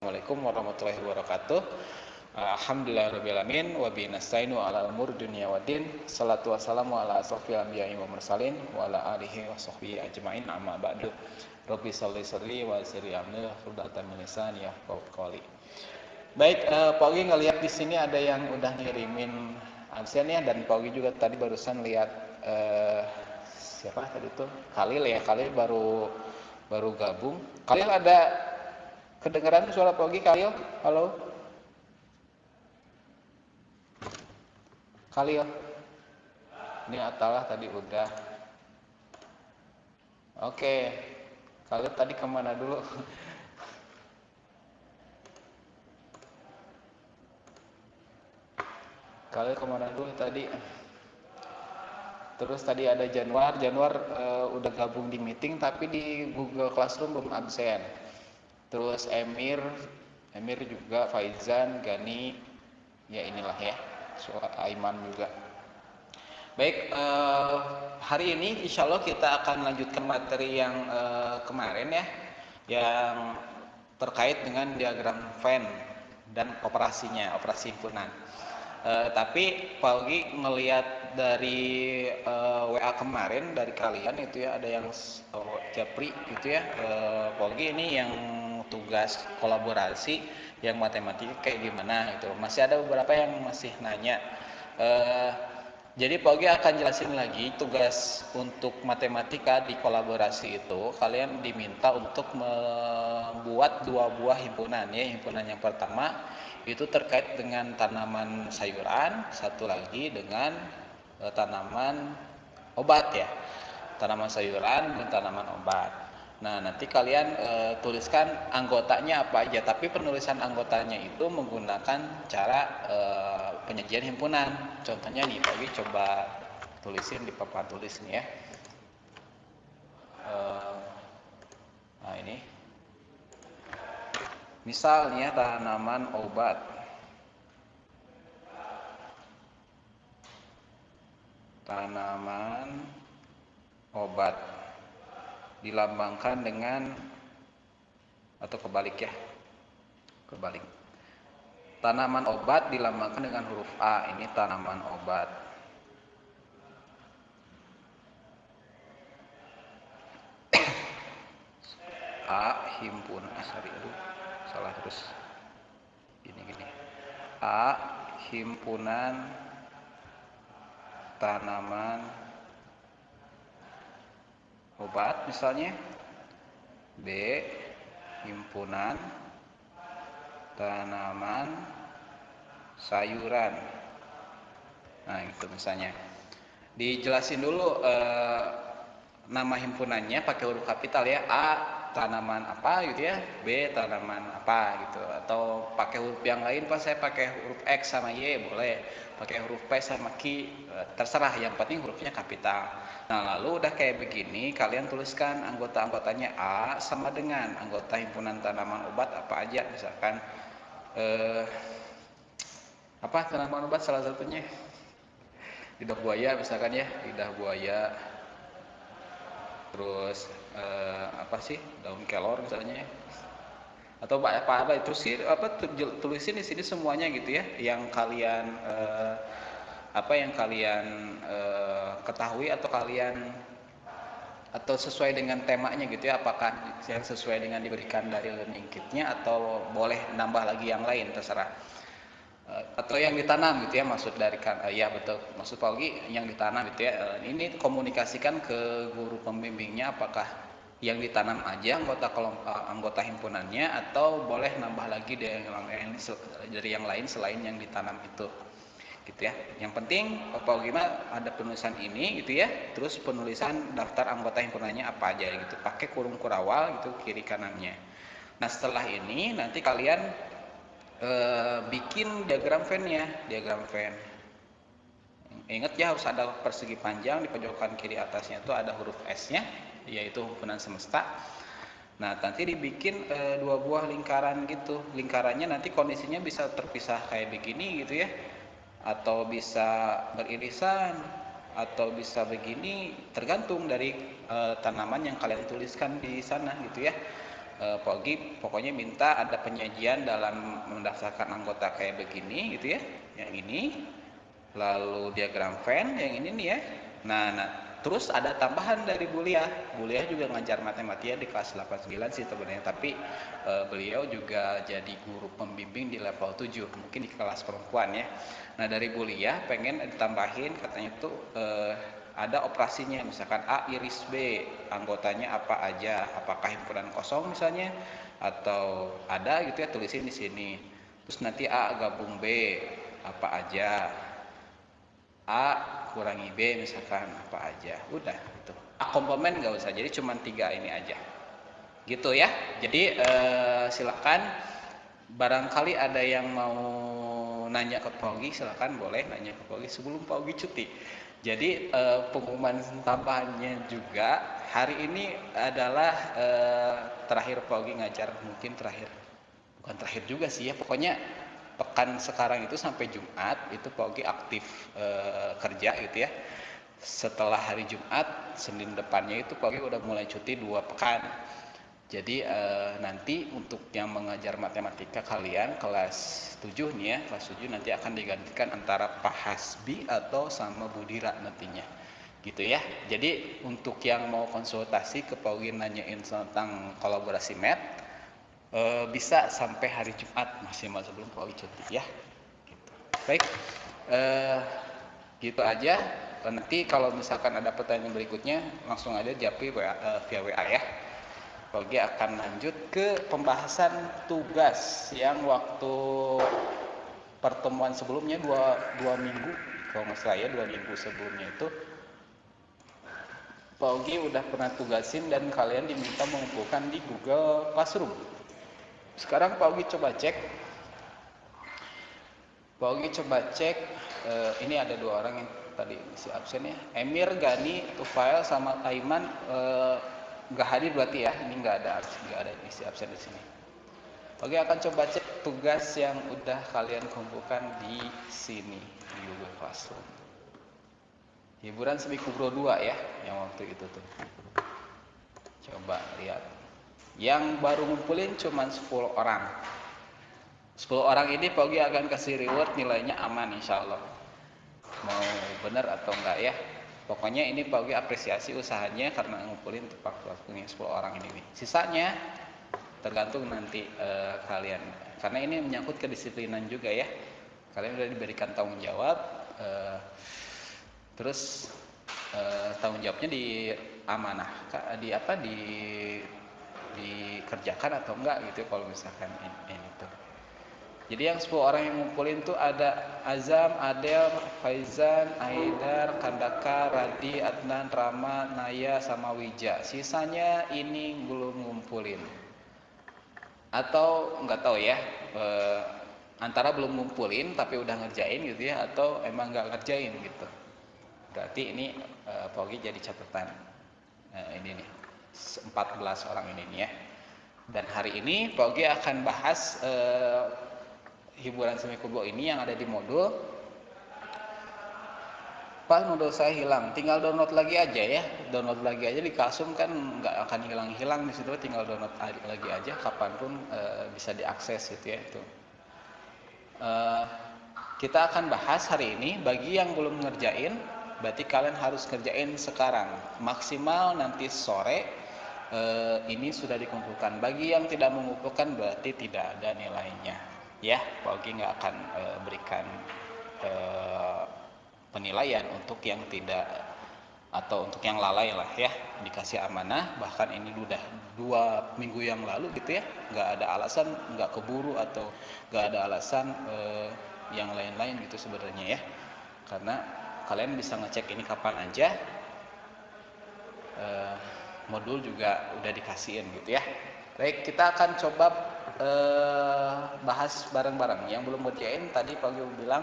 Assalamualaikum warahmatullahi wabarakatuh. Alhamdulillahirrabbilalamin. Wabihi nasta'inu ala umur dunia waddin. Salatu wassalamu ala asrofil anbiya'i wa mursalin wa ala alihi wa sahbihi ajma'in, amma ba'du. Rabbi salli salli wa sirri amni hurdatan min lisani yafqahu qawli. Baik, Pak Ogi ngelihat di sini ada yang udah ngirimin absen ya, dan Pak Ogi juga tadi barusan lihat siapa tadi tuh? Khalil ya, Khalil baru gabung. Khalil ada kedengaran suara Pak Ogi, Khalil? Halo? Khalil? Ini Atalah tadi udah. Oke. Khalil tadi kemana dulu? Khalil kemana dulu tadi? Terus tadi ada Januar udah gabung di meeting tapi di Google Classroom belum absen. Terus Emir juga, Faizan, Gani, ya inilah ya, Aiman juga. Baik, hari ini insya Allah kita akan lanjutkan materi yang kemarin ya, yang terkait dengan diagram Venn dan operasinya, operasi himpunan. Tapi Pak Ogi ngelihat dari WA kemarin dari kalian itu ya, ada yang Japri gitu ya, Pak Ogi ini yang tugas kolaborasi yang matematika kayak gimana gitu. Masih ada beberapa yang masih nanya. Jadi Pak Ogi akan jelasin lagi tugas untuk matematika di kolaborasi itu. Kalian diminta untuk membuat 2 buah himpunan ya. Himpunan yang pertama itu terkait dengan tanaman sayuran, satu lagi dengan tanaman obat ya. Tanaman sayuran dan tanaman obat. Nah, nanti kalian tuliskan anggotanya apa aja, tapi penulisan anggotanya itu menggunakan cara penyajian himpunan. Contohnya nih, Pak Wi coba tulisin di papan tulis nih ya. Nah, ini. Misalnya tanaman obat. Tanaman obat dilambangkan dengan, atau kebalik ya, kebalik. Tanaman obat dilambangkan dengan huruf A. Ini tanaman obat. A himpunan, salah terus. Gini. A himpunan tanaman obat misalnya. B himpunan tanaman sayuran. Nah, itu misalnya. Dijelasin dulu nama himpunannya pakai huruf kapital ya. A tanaman apa gitu ya, B tanaman apa gitu, atau pakai huruf yang lain. Pas saya pakai huruf X sama Y boleh, pakai huruf P sama Q terserah, yang penting hurufnya kapital. Nah, lalu udah kayak begini, kalian tuliskan anggota-anggotanya. A sama dengan anggota himpunan tanaman obat apa aja, misalkan apa tanaman obat salah satunya lidah buaya misalkan ya, lidah buaya. Terus apa sih, daun kelor misalnya ya, atau apa itu sih, apa tulisin di sini semuanya gitu ya, yang kalian ketahui atau sesuai dengan temanya gitu ya, apakah yang sesuai dengan diberikan dari learning kitnya atau boleh nambah lagi yang lain, terserah. Atau yang ditanam gitu ya, maksud dari ya betul, maksud Pak Ogi yang ditanam gitu ya. Ini komunikasikan ke guru pembimbingnya, apakah yang ditanam aja anggota himpunannya, atau boleh nambah lagi dari yang lain selain yang ditanam itu gitu ya. Yang penting Pak Ogi mah ada penulisan ini gitu ya, terus penulisan daftar anggota himpunannya apa aja gitu, pakai kurung kurawal gitu kiri kanannya. Nah, setelah ini nanti kalian bikin diagram Venn-nya, diagram Venn. Ingat ya, harus ada persegi panjang, di pojokan kiri atasnya itu ada huruf S-nya, yaitu himpunan semesta. Nah, nanti dibikin 2 buah lingkaran gitu. Lingkarannya nanti kondisinya bisa terpisah kayak begini gitu ya, atau bisa beririsan, atau bisa begini, tergantung dari tanaman yang kalian tuliskan di sana gitu ya. Pak Ogi pokoknya minta ada penyajian dalam mendaftarkan anggota kayak begini gitu ya, yang ini, lalu diagram Venn yang ini nih ya. Nah, terus ada tambahan dari Buliah. Buliah juga ngajar matematika di kelas 89 sih sebenarnya, tapi beliau juga jadi guru pembimbing di level 7, mungkin di kelas perempuan ya. Nah, dari Buliah pengen ditambahin katanya tuh ada operasinya, misalkan A iris B, anggotanya apa aja, apakah himpunan kosong misalnya, atau ada gitu ya, tulisin di sini. Terus nanti A gabung B, apa aja, A kurangi B misalkan apa aja, udah gitu. A komplement nggak usah, jadi cuma 3 ini aja gitu ya. Jadi silakan, barangkali ada yang mau nanya ke Pak Ogi, silakan boleh nanya ke Pak Ogi sebelum Pak Ogi cuti. Jadi pengumuman tambahannya juga, hari ini adalah terakhir Pak Ogi ngajar, mungkin terakhir, bukan terakhir juga sih ya, pokoknya pekan sekarang itu sampai Jumat itu Pak Ogi aktif kerja gitu ya. Setelah hari Jumat, Senin depannya itu Pak Ogi udah mulai cuti 2 pekan. Jadi nanti untuk yang mengajar matematika kalian kelas 7 nih ya, kelas 7 nanti akan digantikan antara Pak Hasbi atau sama Budira nantinya. Gitu ya. Jadi untuk yang mau konsultasi ke Pak Ogi nanyain tentang kolaborasi math, bisa sampai hari Jumat maksimal sebelum Pak Ogi cuti ya. Gitu. Baik, gitu aja. Nanti kalau misalkan ada pertanyaan berikutnya langsung aja japri via WA ya. Pak Ogi akan lanjut ke pembahasan tugas yang waktu pertemuan sebelumnya dua minggu, kalau nggak salah ya, 2 minggu sebelumnya itu Pak Ogi udah pernah tugasin dan kalian diminta mengumpulkan di Google Classroom. Sekarang Pak Ogi coba cek, ini ada 2 orang yang tadi isi absen ya, Emir, Gani, Tufail sama Aiman nggak hadir berarti ya, ini nggak ada isi absen di sini. Oke, akan coba cek tugas yang udah kalian kumpulkan di sini di Google Classroom. Hiburan Semi Kubro 2 ya, yang waktu itu tuh. Coba lihat. Yang baru ngumpulin cuma 10 orang. 10 orang ini Pak Ogi akan kasih reward, nilainya aman insya Allah. Mau benar atau enggak ya. Pokoknya ini Pak Ogi apresiasi usahanya karena ngumpulin tepat waktunya 10 orang ini. Sisanya tergantung nanti kalian, karena ini menyangkut kedisiplinan juga ya. Kalian udah diberikan tanggung jawab, terus tanggung jawabnya dikerjakan atau enggak gitu kalau misalkan ini tuh. Jadi yang 10 orang yang ngumpulin tuh ada Azam, Adel, Faizan, Aidar, Kandaka, Radi, Adnan, Rama, Naya, sama Wija. Sisanya ini belum ngumpulin. Atau nggak tahu ya, antara belum ngumpulin tapi udah ngerjain gitu ya, atau emang nggak ngerjain gitu. Berarti ini Pak Ogi jadi catatan. Ini nih 14 orang ini nih ya. Dan hari ini Pak Ogi akan bahas hiburan Semi Kubro ini yang ada di modul. Pak, modul saya hilang, tinggal download lagi aja ya. Download lagi aja di Classroom kan nggak akan hilang-hilang di situ, tinggal download lagi aja kapanpun bisa diakses gitu ya itu. Kita akan bahas hari ini, bagi yang belum ngerjain berarti kalian harus kerjain sekarang, maksimal nanti sore ini sudah dikumpulkan. Bagi yang tidak mengumpulkan berarti tidak ada nilainya ya. Pak Ogi nggak akan berikan penilaian untuk yang tidak, atau untuk yang lalai lah ya, dikasih amanah. Bahkan ini udah 2 minggu yang lalu gitu ya, nggak ada alasan nggak keburu atau nggak ada alasan yang lain-lain gitu sebenarnya ya, karena kalian bisa ngecek ini kapan aja. Modul juga udah dikasihin gitu ya. Baik, kita akan coba bahas bareng-bareng. Yang belum kerjain tadi Pak Ogi bilang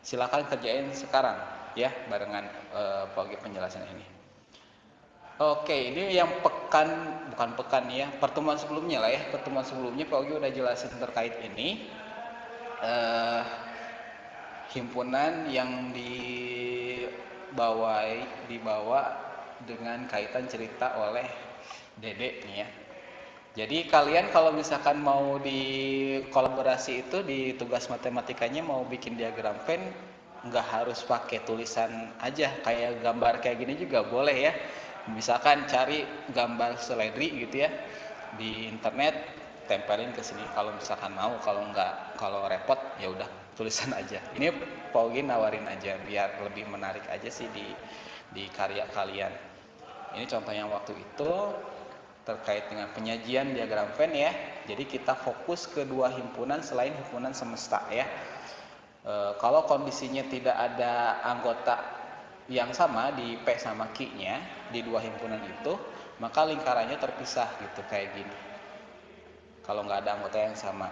silakan kerjain sekarang ya, barengan Pak Ogi penjelasan ini. Oke, ini yang bukan pekan ya, pertemuan sebelumnya lah ya. Pertemuan sebelumnya Pak Ogi udah jelasin terkait ini. Himpunan yang dibawa dengan kaitan cerita oleh Dede nih ya. Jadi kalian kalau misalkan mau di kolaborasi itu di tugas matematikanya mau bikin diagram Venn, nggak harus pakai tulisan aja, kayak gambar kayak gini juga boleh ya. Misalkan cari gambar seledri gitu ya di internet, tempelin ke sini kalau misalkan mau, kalau nggak, kalau repot ya udah tulisan aja. Ini Paugi nawarin aja biar lebih menarik aja sih di karya kalian. Ini contoh yang waktu itu terkait dengan penyajian diagram Venn ya. Jadi kita fokus ke dua himpunan selain himpunan semesta ya. Kalau kondisinya tidak ada anggota yang sama di P sama Q-nya di dua himpunan itu, maka lingkarannya terpisah gitu kayak gini. Kalau nggak ada anggota yang sama,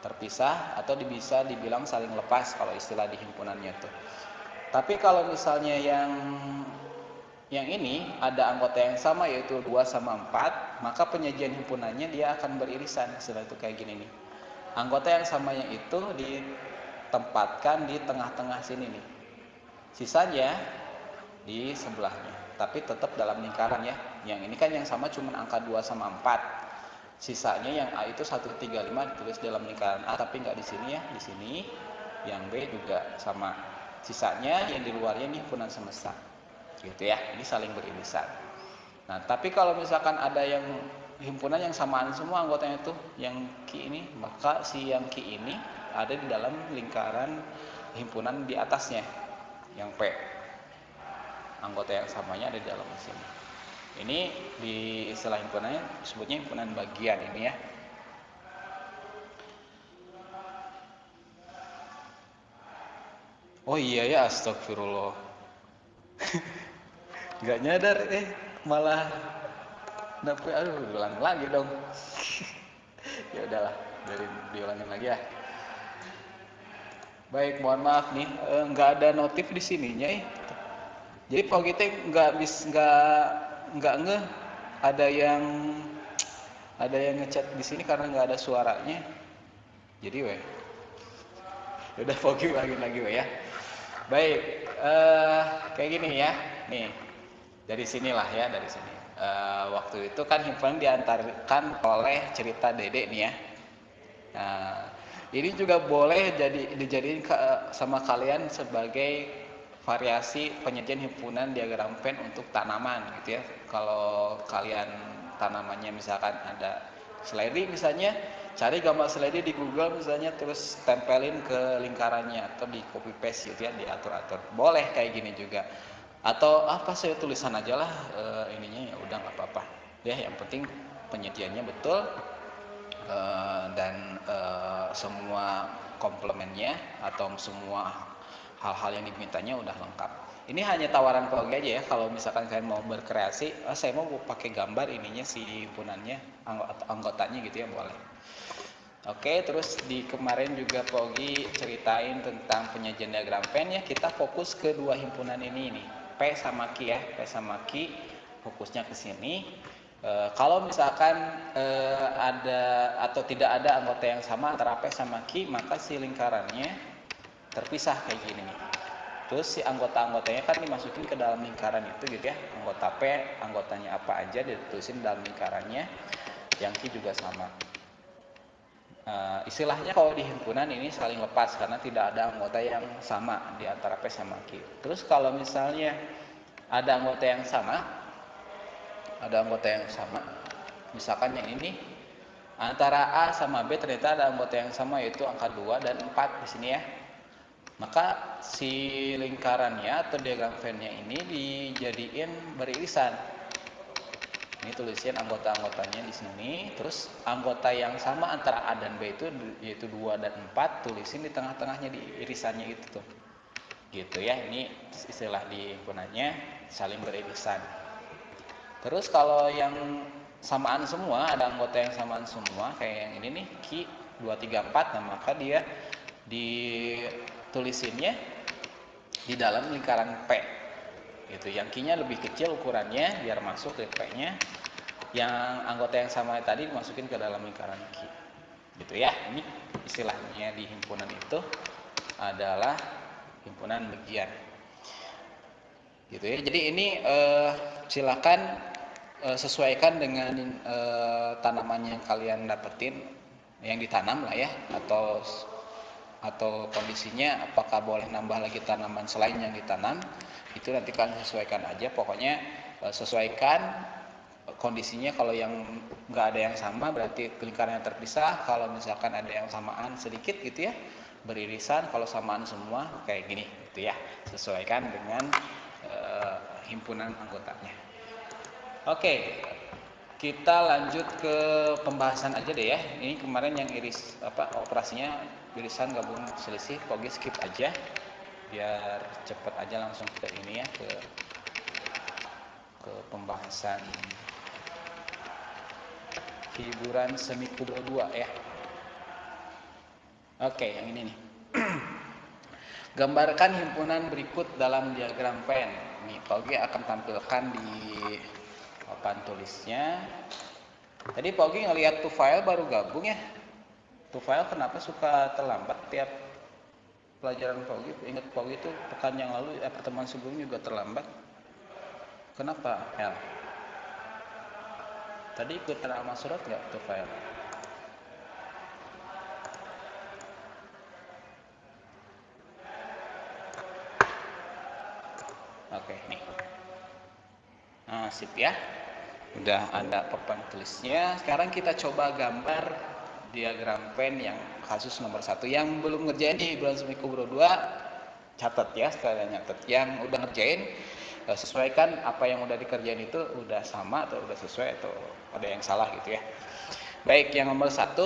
terpisah atau bisa dibilang saling lepas kalau istilah di himpunannya tuh. Tapi kalau misalnya yang ini ada anggota yang sama yaitu 2 sama 4, maka penyajian himpunannya dia akan beririsan. Setelah itu kayak gini nih. Anggota yang samanya itu ditempatkan di tengah-tengah sini nih. Sisanya di sebelahnya. Tapi tetap dalam lingkaran ya. Yang ini kan yang sama cuma angka 2 sama 4. Sisanya yang A itu 135 ditulis dalam lingkaran A tapi nggak di sini ya, di sini. Yang B juga sama. Sisanya yang di luarnya nih himpunan semesta. Gitu ya, ini saling beririsan. Nah, tapi kalau misalkan ada yang himpunan yang samaan semua anggotanya tuh yang Q ini, maka si yang Q ini ada di dalam lingkaran himpunan di atasnya, yang P. Anggota yang samanya ada di dalam sini. Ini di istilah himpunannya disebutnya himpunan bagian ini ya. Oh iya ya, astagfirullah. Nggak nyadar malah dapet, aduh ulang lagi dong. Ya udahlah, diulangin lagi ya. Baik, mohon maaf nih, nggak ada notif di sininya. Jadi kalau kita nggak ngeh ada yang ngechat di sini karena nggak ada suaranya. Jadi udah Pogi ulangin lagi ya. Baik, kayak gini ya. Nih, dari sinilah ya, dari sini. Waktu itu kan himpunan diantarkan oleh cerita Dede nih ya. Nah, ini juga boleh dijadiin sama kalian sebagai variasi penyajian himpunan diagram Venn untuk tanaman gitu ya. Kalau kalian tanamannya misalkan ada seledri misalnya, cari gambar seledri di Google misalnya, terus tempelin ke lingkarannya atau di copy paste gitu ya, diatur-atur. Boleh kayak gini juga. Atau apa saya tulisan aja lah ininya ya udah nggak apa-apa. Ya yang penting penyajiannya betul dan semua komplemennya atau semua hal-hal yang dimintanya udah lengkap. Ini hanya tawaran Pogi aja ya, kalau misalkan kalian mau berkreasi, saya mau pakai gambar ininya si himpunannya, anggotanya gitu ya, boleh. Oke, terus di kemarin juga Pogi ceritain tentang penyajian diagram Venn ya, kita fokus ke dua himpunan ini nih, P sama Q ya, P sama Q, fokusnya ke sini. Kalau misalkan ada atau tidak ada anggota yang sama antara P sama Q, maka si lingkarannya terpisah kayak gini nih. Terus si anggota-anggotanya kan dimasukin ke dalam lingkaran itu gitu ya. Anggota P, anggotanya apa aja ditulisin dalam lingkarannya. Yang Q juga sama. Istilahnya kalau di himpunan ini saling lepas karena tidak ada anggota yang sama di antara P sama Q. Terus kalau misalnya ada anggota yang sama, misalkan yang ini antara A sama B ternyata ada anggota yang sama yaitu angka 2 dan 4 di sini ya. Maka si lingkarannya atau diagram Venn-nya ini dijadiin beririsan. Ini tulisin anggota-anggotanya di sini, terus anggota yang sama antara A dan B itu yaitu 2 dan 4 tulisin di tengah-tengahnya di irisannya itu tuh. Gitu ya, ini istilah di himpunannya saling beririsan. Terus kalau yang samaan semua, ada anggota yang samaan semua kayak yang ini nih, Q 2 3 4, nah maka dia ditulisinnya di dalam lingkaran P. Gitu. Yang Q-nya lebih kecil ukurannya biar masuk ke P-nya. Yang anggota yang sama tadi dimasukin ke dalam lingkaran Q. Gitu ya. Ini istilahnya di himpunan itu adalah himpunan bagian. Gitu ya. Jadi ini silakan sesuaikan dengan tanaman yang kalian dapetin, yang ditanam lah ya, atau kondisinya apakah boleh nambah lagi tanaman selain yang ditanam, itu nanti kalian sesuaikan aja. Pokoknya sesuaikan kondisinya. Kalau yang nggak ada yang sama berarti lingkarannya terpisah, kalau misalkan ada yang samaan sedikit gitu ya beririsan, kalau samaan semua kayak gini gitu ya, sesuaikan dengan himpunan anggotanya. Oke, kita lanjut ke pembahasan aja deh ya. Ini kemarin yang iris operasinya irisan gabung selisih, Pogi skip aja biar cepet aja langsung ke ini ya, ke pembahasan hiburan semi kubro 2 ya. Oke, yang ini nih. Gambarkan himpunan berikut dalam diagram Venn. Nih, Pogi akan tampilkan di papan tulisnya. Tadi Pogi ngelihat tuh file baru gabung ya. Tuh file kenapa suka terlambat tiap pelajaran Pogi? Ingat Pogi itu pekan yang lalu, pertemuan sebelumnya juga terlambat. Kenapa, El? Tadi ikutan amal surat nggak tuh file? Oke, nih. Nah, sip ya. Udah ada papan tulisnya. Sekarang kita coba gambar diagram Venn yang kasus nomor 1. Yang belum ngerjain di bulan semi kubro 2, catat ya, sekalian nyatet. Yang udah ngerjain, sesuaikan apa yang udah dikerjain itu udah sama atau udah sesuai atau ada yang salah gitu ya. Baik, yang nomor 1,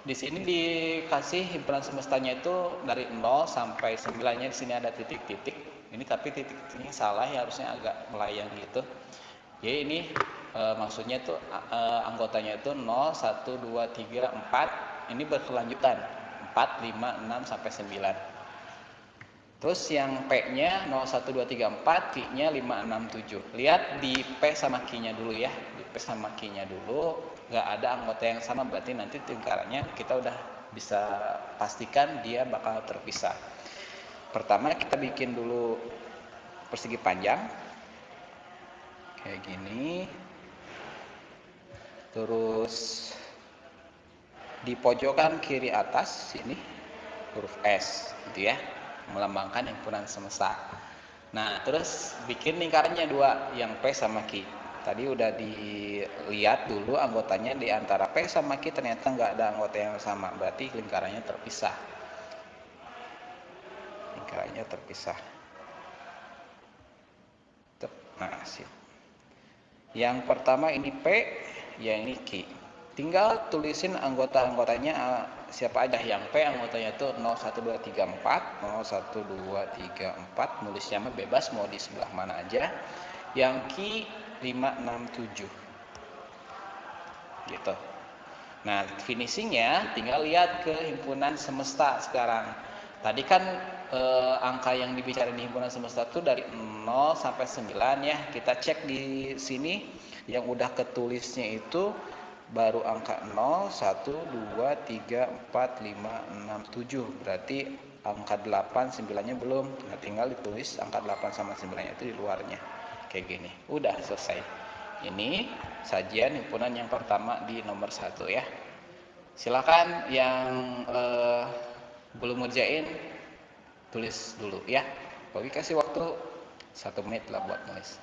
di sini dikasih himpunan semestanya itu dari 0 sampai 9-nya. Di sini ada titik-titik. Ini tapi titik-titiknya salah ya, harusnya agak melayang gitu. Jadi ini maksudnya itu anggotanya itu 0, 1, 2, 3, 4. Ini berkelanjutan 4, 5, 6 sampai 9. Terus yang P-nya 0, 1, 2, 3, 4, Q-nya 5, 6, 7. Lihat di P sama Q-nya dulu ya. Di P sama Q-nya dulu, nggak ada anggota yang sama, berarti nanti lingkarannya kita udah bisa pastikan dia bakal terpisah. Pertama kita bikin dulu persegi panjang. Kayak gini. Terus di pojokan kiri atas sini huruf S gitu ya, melambangkan himpunan semesta. Nah, terus bikin lingkarannya 2, yang P sama Q. Tadi udah dilihat dulu anggotanya, di antara P sama Q ternyata nggak ada anggota yang sama, berarti lingkarannya terpisah. Lingkarannya terpisah. Nah, sip. Yang pertama ini P, yang ini Q. Tinggal tulisin anggota-anggotanya siapa aja. Yang P anggotanya itu 0, 1, 2, 3, 4. 0, 1, 2, 3, 4. Nulisnya mah bebas, mau di sebelah mana aja. Yang Q 5, 6, 7. Gitu. Nah, finishingnya tinggal lihat ke himpunan semesta sekarang. Tadi kan angka yang dibicarain di himpunan semesta itu dari 0 sampai 9 ya. Kita cek di sini yang udah ketulisnya itu baru angka 0, 1, 2, 3, 4, 5, 6, 7. Berarti angka 8, 9-nya belum. Nah, tinggal ditulis angka 8 sama 9-nya itu di luarnya. Kayak gini. Udah selesai. Ini sajian himpunan yang pertama di nomor 1 ya. Silakan yang belum ngerjain tulis dulu ya. Bagi kasih waktu 1 menit lah buat nulis.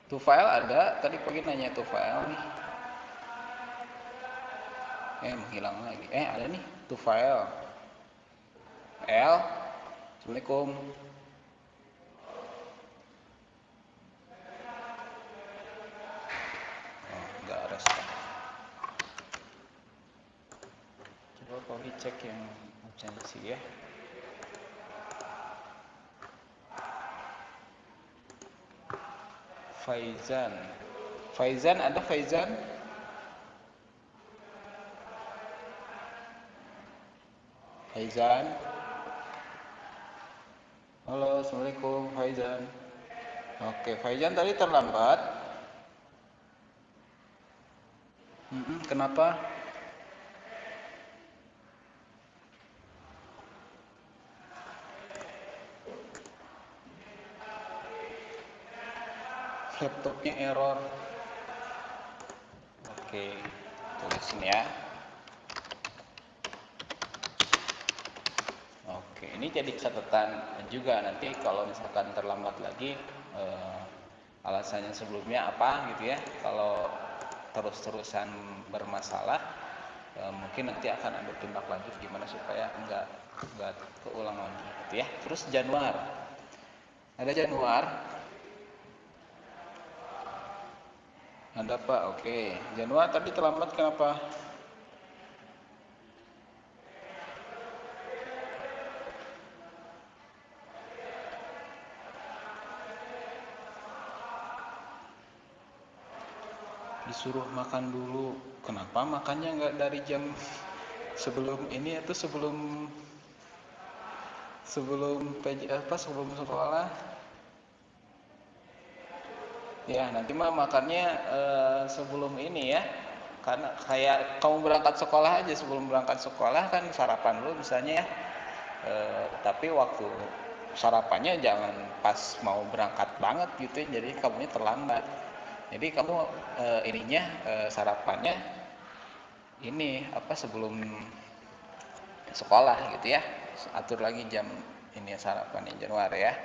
Tuh file ada, tadi Pagi nanya tuh file nih. Menghilang lagi. Ada nih, tuh file. Assalamualaikum. Nggak respon. Coba Pagi cek yang absensi ya. Faizan ada Faizan? Faizan. Halo, Assalamualaikum Faizan. Oke, Faizan tadi terlambat. Kenapa? laptopnya error. Oke, tulisin ya. Oke, ini jadi catatan juga nanti kalau misalkan terlambat lagi alasannya sebelumnya apa gitu ya. Kalau terus-terusan bermasalah mungkin nanti akan ada tindak lanjut gimana supaya enggak keulang lagi gitu ya. Terus Januar. Ada Januar? Ada Pak, oke. Januar tadi terlambat kenapa? Disuruh makan dulu. Kenapa makannya nggak dari jam sebelum ini atau sebelum sebelum sekolah? Ya nanti mah makannya sebelum ini ya. Karena kayak kamu berangkat sekolah aja, sebelum berangkat sekolah kan sarapan dulu misalnya ya. Tapi waktu sarapannya jangan pas mau berangkat banget gitu ya, jadi kamunya terlambat. Jadi kamu sarapannya ini sebelum sekolah gitu ya. Atur lagi jam ini sarapan Januari ya.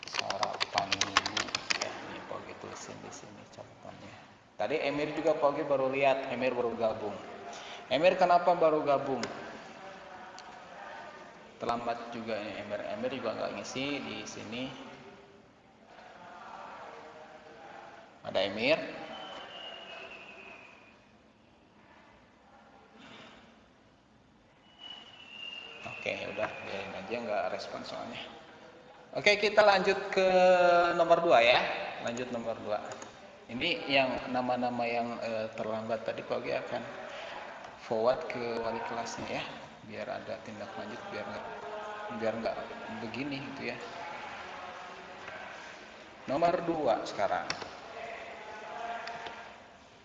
Sarapan dulu ya. Ini Pogi tulisin di sini catatannya. Tadi Emir juga Pogi baru lihat, Emir baru gabung. Emir kenapa baru gabung? Terlambat juga ini Emir. Emir juga nggak ngisi di sini. Ada Emir? Oke, udah biarin aja nggak respon soalnya. Oke, kita lanjut ke nomor 2 ya. Lanjut nomor 2. Ini yang nama-nama yang terlambat tadi Pogi akan forward ke wali kelasnya ya. Biar ada tindak lanjut, biar nggak begini gitu ya. Nomor 2 sekarang.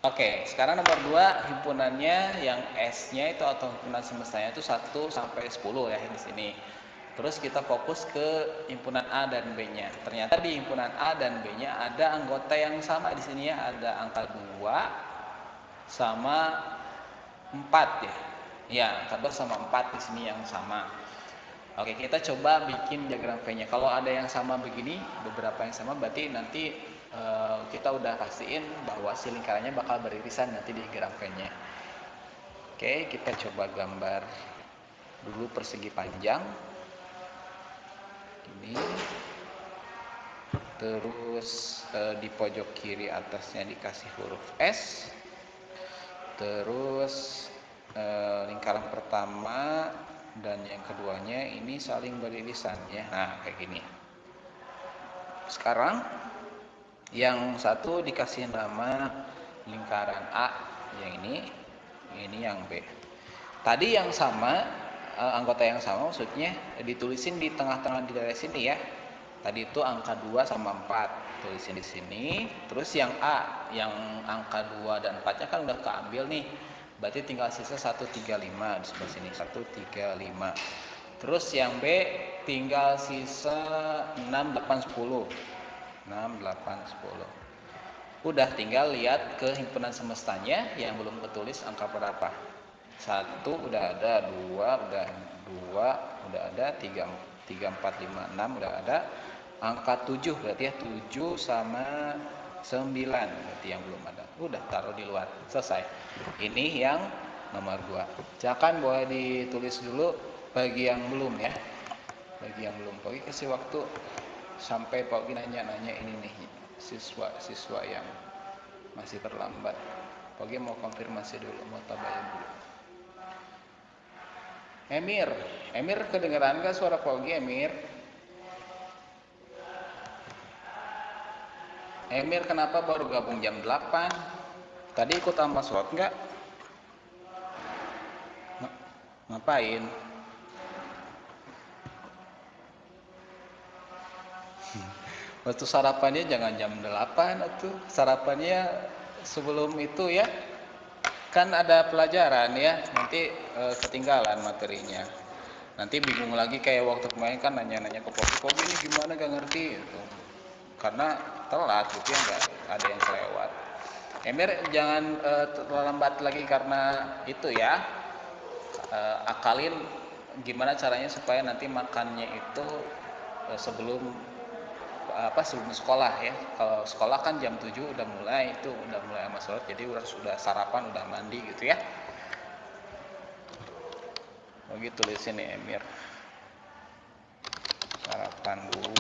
Oke, sekarang nomor 2 himpunannya yang S-nya itu atau himpunan semestanya itu 1 sampai 10 ya di sini. Terus kita fokus ke himpunan A dan B-nya. Ternyata di himpunan A dan B-nya ada anggota yang sama di sini ya, ada angka 2 sama 4 ya. Ya, angka 2 sama 4 di sini yang sama. Oke, kita coba bikin diagram V-nya. Kalau ada yang sama begini, beberapa yang sama berarti nanti kita udah pastiin bahwa si lingkarannya bakal beririsan nanti di diagram V-nya. Oke, kita coba gambar dulu persegi panjang. Ini. Terus di pojok kiri atasnya dikasih huruf S. Terus lingkaran pertama dan yang keduanya ini saling beririsan ya. Nah, kayak gini. Sekarang yang satu dikasih nama lingkaran A, yang ini yang B. Tadi yang sama, anggota yang sama maksudnya ditulisin di tengah-tengah di daerah sini ya. Tadi itu angka 2 sama 4, tulisin di sini. Terus yang A, yang angka 2 dan 4-nya kan udah keambil nih. Berarti tinggal sisa 135 di sebelah sini, 135. Terus yang B tinggal sisa 6, 8, 10. 6, 8, 10. Udah tinggal lihat ke himpunan semestanya yang belum ketulis angka berapa. 1 udah ada, 2 udah ada, 3, 4, 5, 6 udah ada. Angka 7 berarti ya 7 sama 9 berarti yang belum ada. Udah taruh di luar. Selesai. Ini yang nomor 2. Silakan boleh ditulis dulu bagi yang belum ya. Bagi yang belum, Pogi kasih waktu sampai Pogi nanya-nanya ini nih siswa yang masih terlambat. Pogi mau konfirmasi dulu, mau tabayun dulu. Emir kedengeran gak suara Pogi, Emir? Emir kenapa baru gabung jam 8? Tadi ikut sama slot nggak? Ngapain? Waktu sarapannya jangan jam 8 atau sarapannya sebelum itu ya. Kan ada pelajaran ya, nanti ketinggalan materinya. Nanti bingung lagi kayak waktu kemarin kan nanya-nanya ke Pogi ini gimana gak ngerti gitu. Karena telat gitu ya, nggak ada yang kelewat. Emir jangan terlambat lagi karena itu ya. Akalin gimana caranya supaya nanti makannya itu sebelum sebelum sekolah ya. Kalau sekolah kan jam 7 udah mulai, itu udah mulai sama sholat, jadi sudah sarapan, udah mandi gitu ya. Begitu di sini Emir. Sarapan dulu.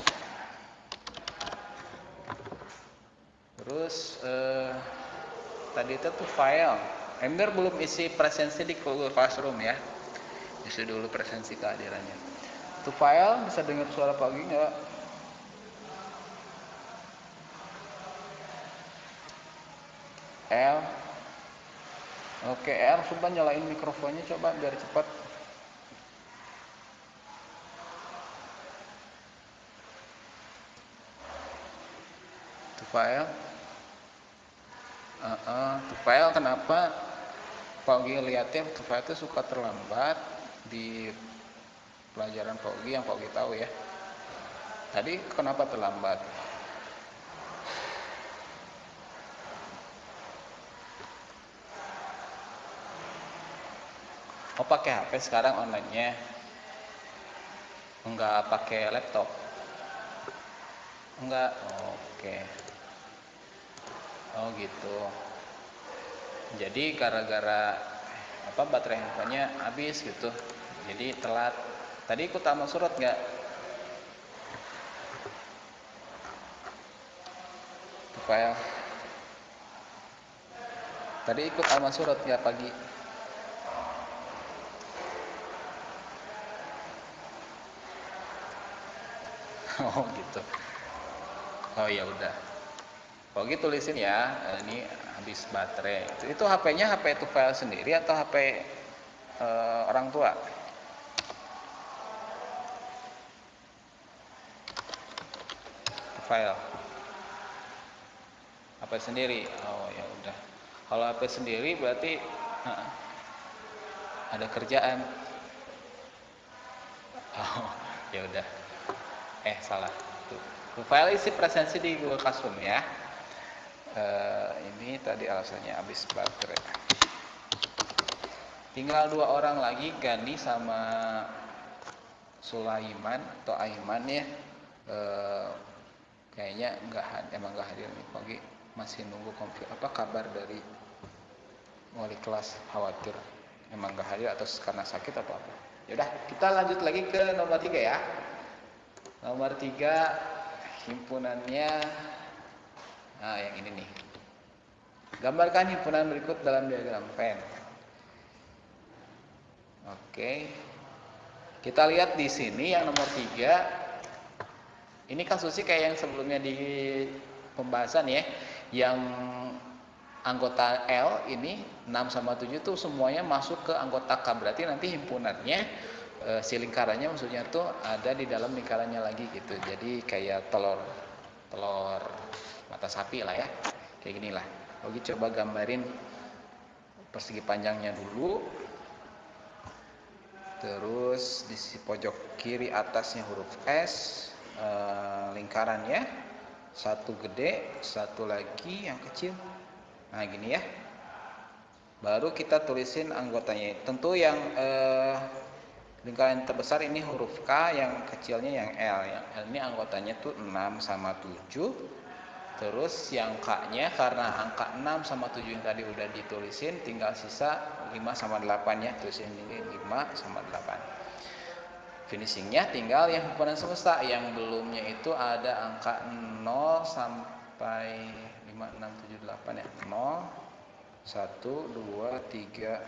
Terus tadi itu tuh file. Emir belum isi presensi di Google Classroom ya. Isi dulu presensi kehadirannya. Tuh file bisa dengar suara pagi nggak? L. Oke, R, coba nyalain mikrofonnya coba biar cepat. Tuh file. Tuh file kenapa? Pak Ogi lihatnya tuh file itu suka terlambat di pelajaran Pak Ogi yang Pak Ogi tahu ya. Tadi kenapa terlambat? Oh, pakai HP sekarang online-nya? Enggak pakai laptop? Enggak. Oke. Oh gitu. Jadi gara-gara baterai handphonenya habis gitu. Jadi telat. Tadi ikut amal surat nggak? File. Tadi ikut amal surat nggak pagi? Oh gitu. Oh ya udah. Pagi tulisin ya, ini habis baterai. Itu HP-nya HP itu file sendiri atau HP orang tua? File. HP sendiri. Oh ya udah. Kalau HP sendiri berarti ada kerjaan. Oh ya udah. Salah. Tuh file isi presensi di Google Classroom ya. Ini tadi alasannya habis baterai. Tinggal 2 orang lagi, Gani sama Sulaiman atau Aiman ya. Kayaknya emang nggak hadir nih pagi, masih nunggu kabar dari wali kelas, khawatir emang nggak hadir atau karena sakit atau apa. Yaudah, kita lanjut lagi ke nomor 3 ya. Nomor 3 himpunannya, yang ini nih. Gambarkan himpunan berikut dalam diagram Venn. Oke. Kita lihat di sini yang nomor 3. Ini kasusnya kayak yang sebelumnya di pembahasan ya. Yang anggota L ini 6 sama 7 tuh semuanya masuk ke anggota K. Berarti nanti himpunannya si lingkarannya maksudnya tuh ada di dalam lingkarannya lagi gitu. Jadi kayak telur mata sapi lah ya. Kayak gini lah. Oke, coba gambarin persegi panjangnya dulu. Terus di sisi pojok kiri atasnya huruf S, lingkarannya satu gede, satu lagi yang kecil. Nah gini ya. Baru kita tulisin anggotanya. Tentu yang lingkaran terbesar ini huruf K, yang kecilnya yang L. Yang L ini anggotanya tuh 6 sama 7. Terus yang K-nya karena angka 6 sama 7 yang tadi udah ditulisin, tinggal sisa 5 sama 8 ya. Tulisin ini 5 sama 8. Finishingnya tinggal yang himpunan semesta. Yang belumnya itu ada angka 0 sampai 5, 6, 7, 8 ya. 0, 1, 2, 3,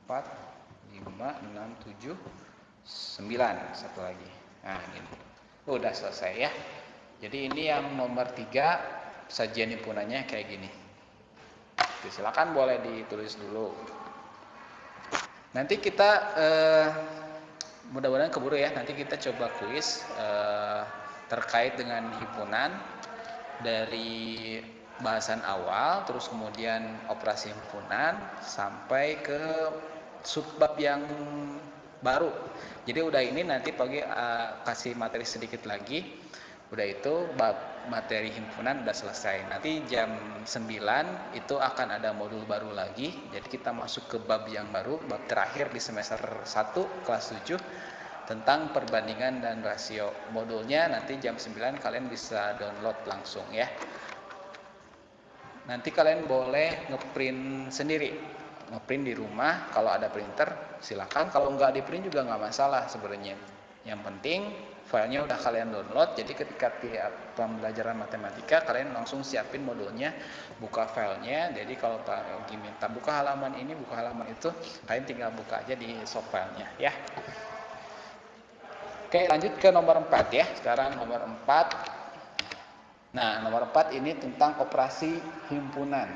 4, 5, 6, 7, 9. Satu lagi. Nah ini udah selesai ya. Jadi ini yang nomor 3, sajian himpunannya kayak gini. Oke, silakan boleh ditulis dulu. Nanti kita mudah-mudahan keburu ya. Nanti kita coba kuis terkait dengan himpunan dari bahasan awal, terus kemudian operasi himpunan sampai ke subbab yang baru. Jadi udah ini nanti pagi kasih materi sedikit lagi Udah itu bab materi himpunan udah selesai. Nanti jam 9 itu akan ada modul baru lagi. Jadi kita masuk ke bab yang baru, bab terakhir di semester 1 kelas 7 tentang perbandingan dan rasio. Modulnya nanti jam 9 kalian bisa download langsung ya. Nanti kalian boleh ngeprint sendiri. Ngeprint di rumah, kalau ada printer silakan, kalau nggak di print juga nggak masalah sebenarnya. Yang penting filenya udah kalian download, jadi ketika tiap pembelajaran matematika kalian langsung siapin modulnya, buka filenya. Jadi kalau lagi minta buka halaman ini, buka halaman itu, kalian tinggal buka aja di softfile-nya ya. Oke, lanjut ke nomor 4 ya. Sekarang nomor 4. Nah, nomor 4 ini tentang operasi himpunan.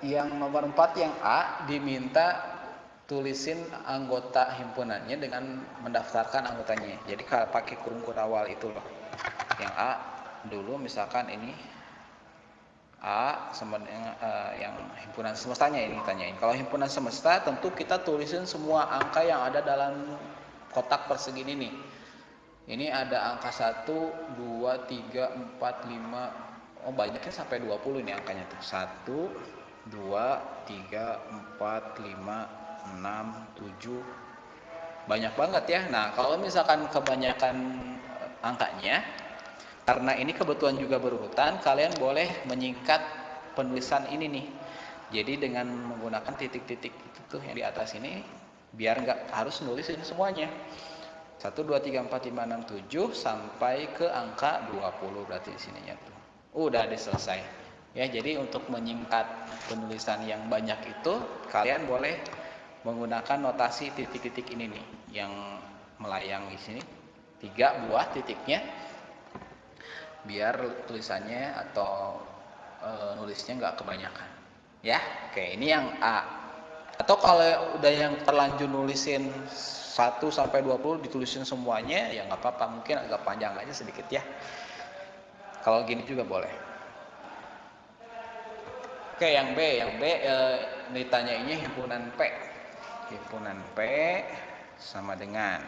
Yang nomor 4 yang A diminta tulisin anggota himpunannya dengan mendaftarkan anggotanya. Jadi kalau pakai kurung kurawal itu loh. Yang A dulu misalkan ini A sama dengan yang himpunan semestanya ini tanyain. Kalau himpunan semesta tentu kita tulisin semua angka yang ada dalam kotak persegi ini. Ini ada angka 1, 2, 3, 4, 5. Oh, banyaknya sampai 20 nih angkanya tuh. 1, 2, 3, 4, 5, 6, 7. Banyak banget ya. Nah, kalau misalkan kebanyakan angkanya, karena ini kebetulan juga berurutan, kalian boleh menyingkat penulisan ini nih. Jadi dengan menggunakan titik-titik itu tuh yang di atas ini, biar nggak harus nulisin semuanya. 1, 2, 3, 4, 5, 6, 7 sampai ke angka 20 berarti di sininya tuh. Udah selesai. Ya, jadi untuk menyingkat penulisan yang banyak itu, kalian boleh menggunakan notasi titik-titik ini nih yang melayang di sini, 3 buah titiknya, biar tulisannya atau nulisnya nggak kebanyakan ya. Oke, ini yang A. Atau kalau udah yang terlanjur nulisin 1 sampai 20 ditulisin semuanya ya nggak apa-apa, mungkin agak panjang aja sedikit ya. Kalau gini juga boleh. Oke, yang B ditanyainnya himpunan P. Himpunan P sama dengan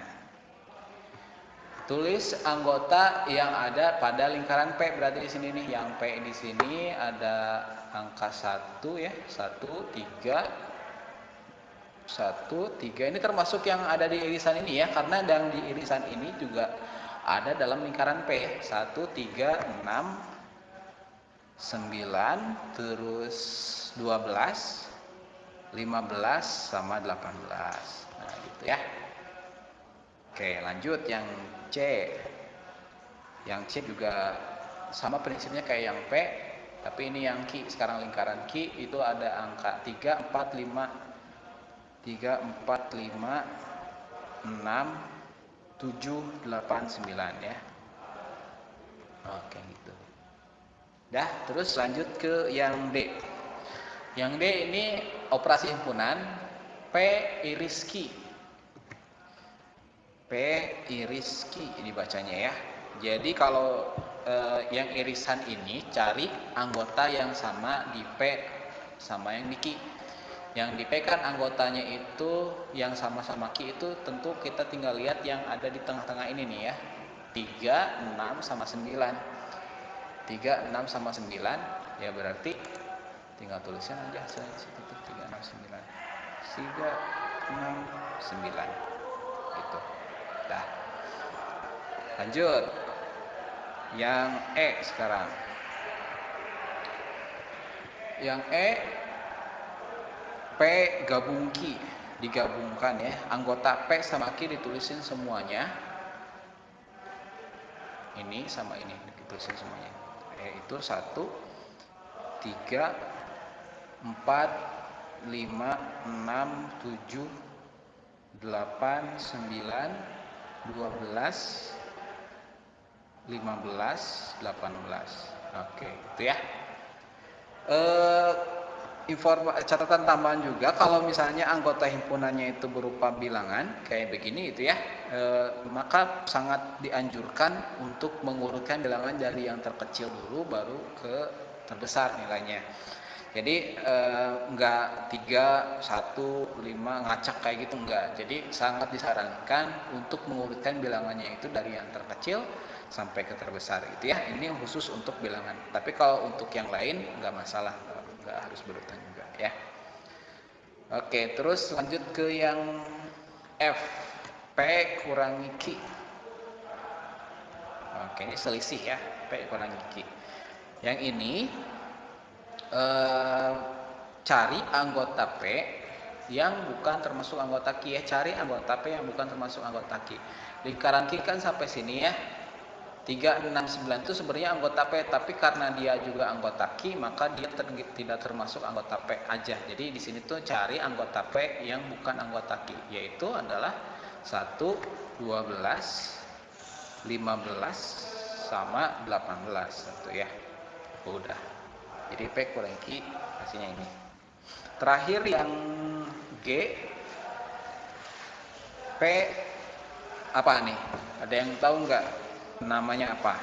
tulis anggota yang ada pada lingkaran P. Berarti di sini nih, yang P di sini ada angka 1 ya, 1, 3. 1, 3 ini termasuk yang ada di irisan ini ya, karena yang di irisan ini juga ada dalam lingkaran P. 1, 3, 6, 9, terus 12, 15 sama 18. Nah, gitu ya. Oke, lanjut yang C. Yang C juga sama prinsipnya kayak yang P, tapi ini yang Q. Sekarang lingkaran Q itu ada angka 3, 4, 5, 3, 4, 5, 6, 7, 8, 9 ya. Oke, gitu. Dah, terus lanjut ke yang D. Yang D ini operasi himpunan P iris Q. P iris Q ini bacanya ya. Jadi kalau yang irisan ini cari anggota yang sama di P sama yang di Q. Yang di P kan anggotanya itu yang sama-sama Q itu tentu kita tinggal lihat yang ada di tengah-tengah ini nih ya. 3, 6 sama 9. 3, 6 sama 9 ya, berarti tinggal tulisnya aja hasilnya situ 3, 6, 9. 3, 6, 9 gitu. Dah. Lanjut. Yang E sekarang. Yang E P gabung Q, digabungkan ya. Anggota P sama Q ditulisin semuanya. Ini sama ini ditulisin semuanya. E itu 1, 3, 4, 5, 6, 7, 8, 9, 12, 15, 18. Oke, itu ya. Catatan tambahan juga, kalau misalnya anggota himpunannya itu berupa bilangan kayak begini itu ya, maka sangat dianjurkan untuk mengurutkan bilangan dari yang terkecil dulu baru ke terbesar nilainya. Jadi enggak 3, 1, 5 ngacak kayak gitu enggak. Jadi sangat disarankan untuk mengurutkan bilangannya itu dari yang terkecil sampai ke terbesar gitu ya. Ini khusus untuk bilangan. Tapi kalau untuk yang lain enggak masalah, enggak harus berurutan juga ya. Oke, terus lanjut ke yang F. P kurangi Q. Oke, ini selisih ya. P kurangi Q. Yang ini cari anggota P yang bukan termasuk anggota Q ya. Cari anggota P yang bukan termasuk anggota Q. Lingkaran Q kan sampai sini ya. 3, 6, 9 itu sebenarnya anggota P, tapi karena dia juga anggota Q, maka dia tidak termasuk anggota P aja. Jadi di sini tuh cari anggota P yang bukan anggota Q, yaitu adalah 1, 12, 15, sama 18 satu ya. Udah. Jadi P kurang Q hasilnya ini. Terakhir yang G. P apa nih? Ada yang tahu nggak namanya apa?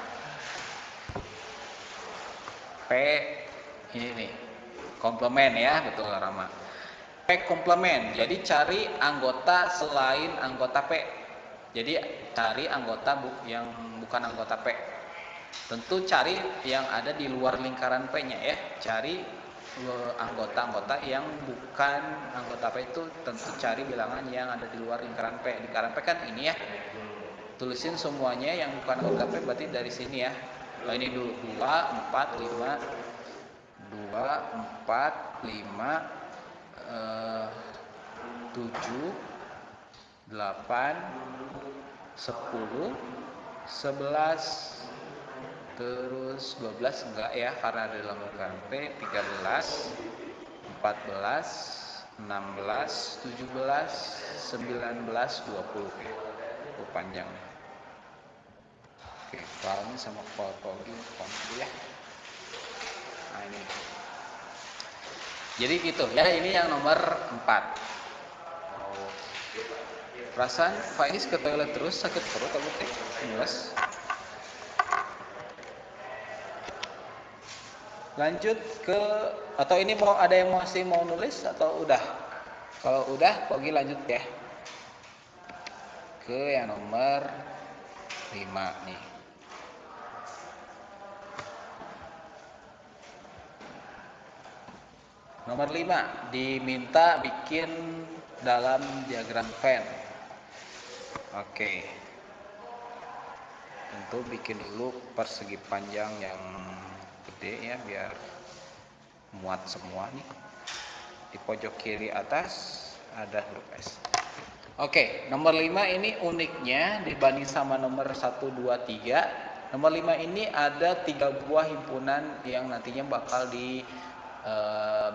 P ini nih, komplement ya, betul Rama. P komplement. Jadi cari anggota selain anggota P. Jadi cari anggota yang bukan anggota P. Tentu cari yang ada di luar lingkaran P-nya ya. Cari anggota-anggota yang bukan anggota P itu tentu cari bilangan yang ada di luar lingkaran P. Lingkaran P kan ini ya. Tulisin semuanya yang bukan anggota P berarti dari sini ya. Nah, ini dulu 2, 4, 5, 2, 4, 5, 7, 8, 10, 11, terus 12 enggak ya karena ada dalam lingkaran P, 13, 14, 16, 17, 19, 20 ya. Panjang. Oke, ini sama Polgi ya. Nah ini. Jadi gitu ya, ini yang nomor 4. Perasaan Faiz ke toilet terus, sakit perut atau teh? Jelas. Lanjut ke, atau ini mau ada yang masih mau nulis atau udah? Kalau udah, Pogi lanjut ya. Ke yang nomor 5 nih. Nomor 5, diminta bikin dalam diagram Venn. Oke. Tentu bikin dulu persegi panjang yang gede ya biar muat semua nih. Di pojok kiri atas ada huruf S. Oke, nomor 5 ini uniknya dibanding sama nomor 1, 2, 3. Nomor 5 ini ada 3 buah himpunan yang nantinya bakal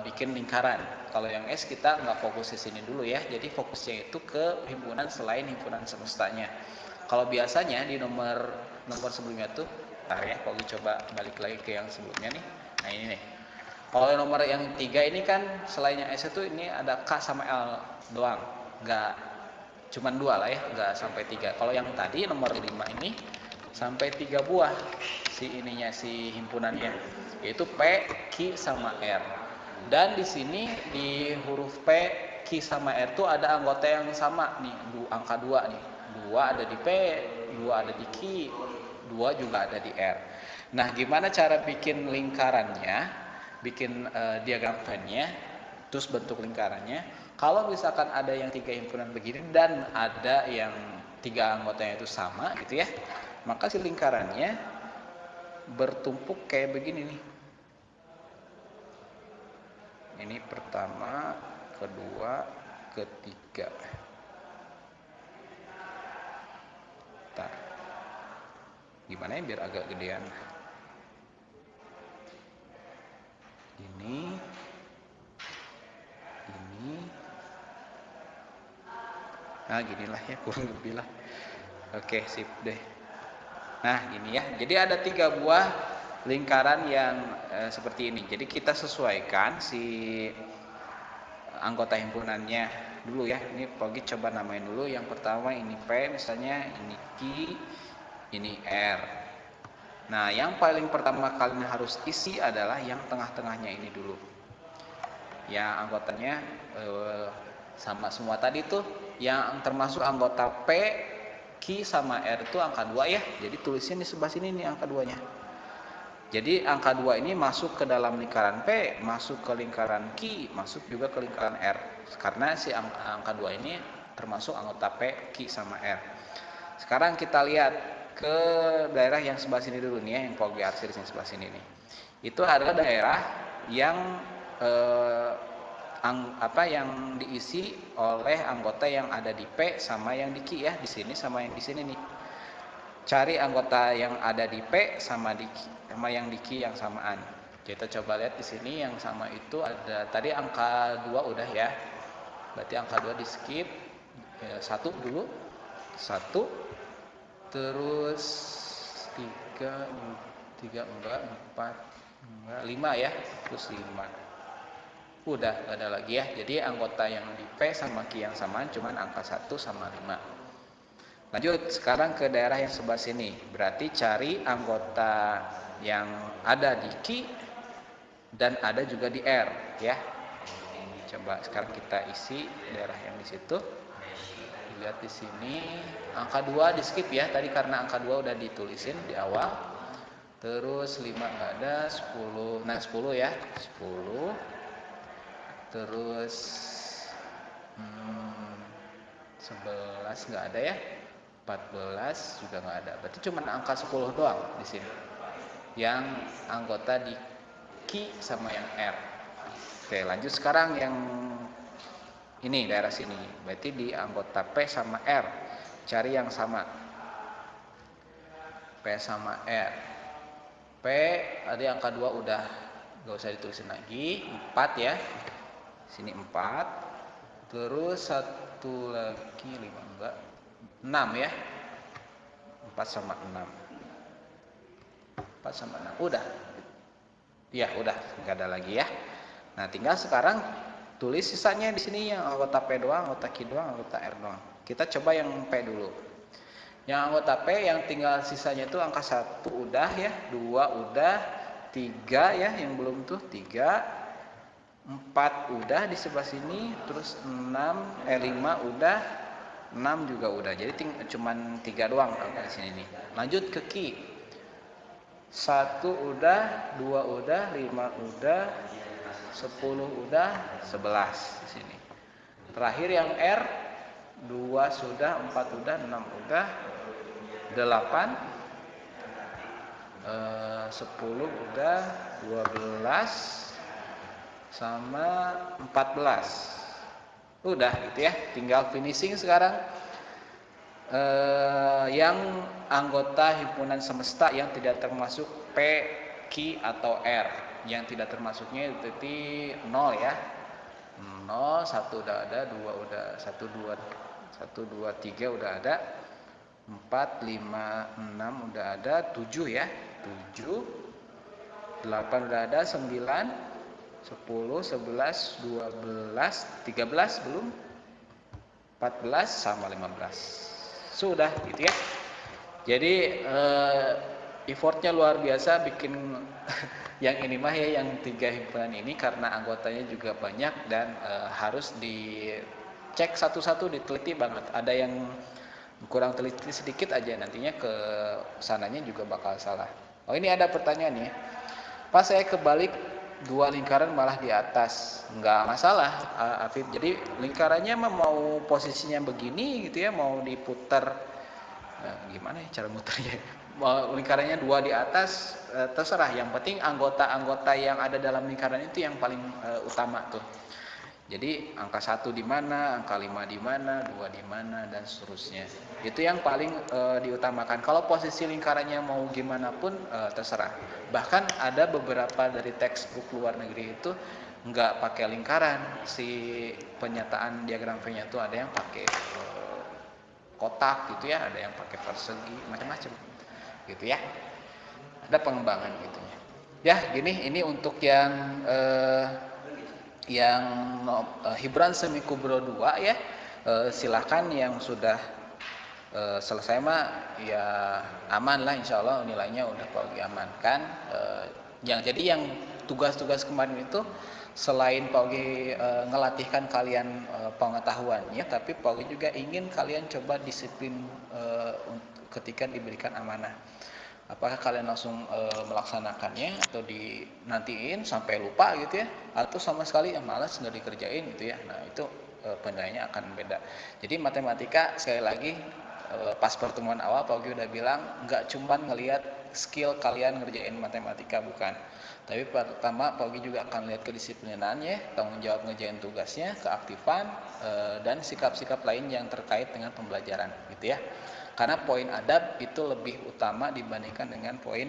bikin lingkaran. Kalau yang S kita nggak fokus di sini dulu ya. Jadi fokusnya itu ke himpunan selain himpunan semestanya. Kalau biasanya di nomor sebelumnya tuh, ya, kalau coba balik lagi ke yang sebelumnya nih. Nah ini nih. Kalau nomor yang 3 ini kan selain yang S itu ini ada K sama L doang. Nggak cuman 2 lah ya, nggak sampai 3. Kalau yang tadi nomor 5 ini sampai 3 buah si himpunannya, yaitu P, Q sama R. Dan di sini di huruf P, Q sama R itu ada anggota yang sama nih, angka 2 nih. 2 ada di P, 2 ada di Q, 2 juga ada di R. Nah, gimana cara bikin lingkarannya, bikin diagram Venn-nya, terus bentuk lingkarannya? Kalau misalkan ada yang 3 himpunan begini dan ada yang 3 anggotanya itu sama gitu ya, maka si lingkarannya bertumpuk kayak begini nih. Ini pertama, kedua, ketiga. Bentar. Gimana ya biar agak gedean. Ini. Nah ginilah ya, kurang lebih lah. Oke, sip deh. Nah ini ya, jadi ada 3 buah lingkaran yang seperti ini. Jadi kita sesuaikan si anggota himpunannya dulu ya. Ini Pogi coba namain dulu. Yang pertama ini P misalnya, ini Q, ini R. Nah yang paling pertama kalian harus isi adalah yang tengah-tengahnya ini dulu. yang anggotanya sama semua tadi tuh, yang termasuk anggota P, Q sama R itu angka 2 ya. Jadi tulisnya di sebelah sini nih angka 2-nya. Jadi angka 2 ini masuk ke dalam lingkaran P, masuk ke lingkaran Q, masuk juga ke lingkaran R. Karena si angka 2 ini termasuk anggota P, Q sama R. Sekarang kita lihat ke daerah yang sebelah sini dulu nih ya, yang Pogiarsir yang sebelah sini nih. Itu adalah daerah yang yang diisi oleh anggota yang ada di P sama yang di Q ya, di sini sama yang di sini nih. Cari anggota yang ada di P sama yang di Q yang samaan. Kita coba lihat di sini yang sama itu ada tadi angka 2 udah ya. Berarti angka 2 di skip. 1 dulu. 1 terus 3 enggak, 4 enggak, 5 ya. Terus 5. Udah gak ada lagi ya. Jadi anggota yang di P sama Q yang samaan cuman angka 1 sama 5. Lanjut sekarang ke daerah yang sebelah sini. Berarti cari anggota yang ada di Q dan ada juga di R ya. Coba sekarang kita isi daerah yang di situ. Lihat di sini angka 2 di skip ya. Tadi karena angka 2 udah ditulisin di awal. Terus 5 enggak ada, 10. Nah, 10 ya. 10. Terus 11 enggak ada ya. 14 juga nggak ada. Berarti cuma angka 10 doang di sini. Yang anggota di Q sama yang R. Oke, lanjut sekarang yang ini daerah sini. Berarti di anggota P sama R. Cari yang sama. P sama R. P tadi angka 2 udah nggak usah ditulisin lagi. 4 ya. Sini 4. Terus satu lagi 5 enggak. 6 ya. 4 sama 6. 4 sama 6. Udah. Ya, udah, enggak ada lagi ya. Nah, tinggal sekarang tulis sisanya di sini yang anggota P doang, anggota Q doang, anggota R doang. Kita coba yang P dulu. Yang anggota P yang tinggal sisanya itu angka 1 udah ya, 2 udah, 3 ya yang belum tuh, 3. 4 udah di sebelah sini, terus 5 udah, 6 juga udah. Jadi cuman 3 doang di sini nih. Lanjut ke Q. 1 udah, 2 udah, 5 udah, 10 udah, 11 di sini. Terakhir yang R 2 sudah, 4 udah, 6 udah, 8 10 udah, 12 sama 14. Udah gitu ya, tinggal finishing sekarang. Yang anggota himpunan semesta yang tidak termasuk P, Q atau R. Yang tidak termasuknya itu 0 ya. 0, 1 udah ada, 2 udah, 1 2 3 udah ada. 4 5 6 udah ada, 7 ya. 7 8 udah ada, 9 10, 11, 12, 13 belum, 14 sama 15. Sudah gitu ya. Jadi effortnya luar biasa bikin yang ini mah ya, yang 3 himpunan ini karena anggotanya juga banyak dan harus dicek satu-satu, diteliti banget. Ada yang kurang teliti sedikit aja, nantinya ke sananya juga bakal salah. Oh, ini ada pertanyaan ya. Pas saya kebalik 2 lingkaran malah di atas, nggak masalah Afif. Jadi lingkarannya mau posisinya begini gitu ya, mau diputar gimana ya cara muternya, mau lingkarannya 2 di atas, terserah. Yang penting anggota-anggota yang ada dalam lingkaran itu yang paling utama tuh. Jadi angka 1 di mana, angka 5 di mana, 2 di mana, dan seterusnya. Itu yang paling diutamakan. Kalau posisi lingkarannya mau gimana pun terserah. Bahkan ada beberapa dari textbook luar negeri itu nggak pakai lingkaran. Si penyataan diagram V-nya itu ada yang pakai kotak gitu ya, ada yang pakai persegi, macam-macam gitu ya. Ada pengembangan gitu ya. Ya, gini, ini untuk yang Hibran Semi Kubro 2 ya. Silahkan yang sudah selesai mah ya aman lah, insya Allah nilainya udah paling aman kan. Jadi yang tugas-tugas kemarin itu selain Pak Ogi ngelatihkan kalian pengetahuannya, tapi Pak Ogi juga ingin kalian coba disiplin ketika diberikan amanah. Apakah kalian langsung melaksanakannya atau dinantiin sampai lupa gitu ya, atau sama sekali malas nggak dikerjain gitu ya. Nah itu penilaiannya akan beda. Jadi matematika sekali lagi pas pertemuan awal Pak Ogi udah bilang nggak cuma ngelihat skill kalian ngerjain matematika, bukan. Tapi pertama Pak Ogi juga akan lihat kedisiplinannya, tanggung jawab ngerjain tugasnya, keaktifan, dan sikap-sikap lain yang terkait dengan pembelajaran gitu ya. Karena poin adab itu lebih utama dibandingkan dengan poin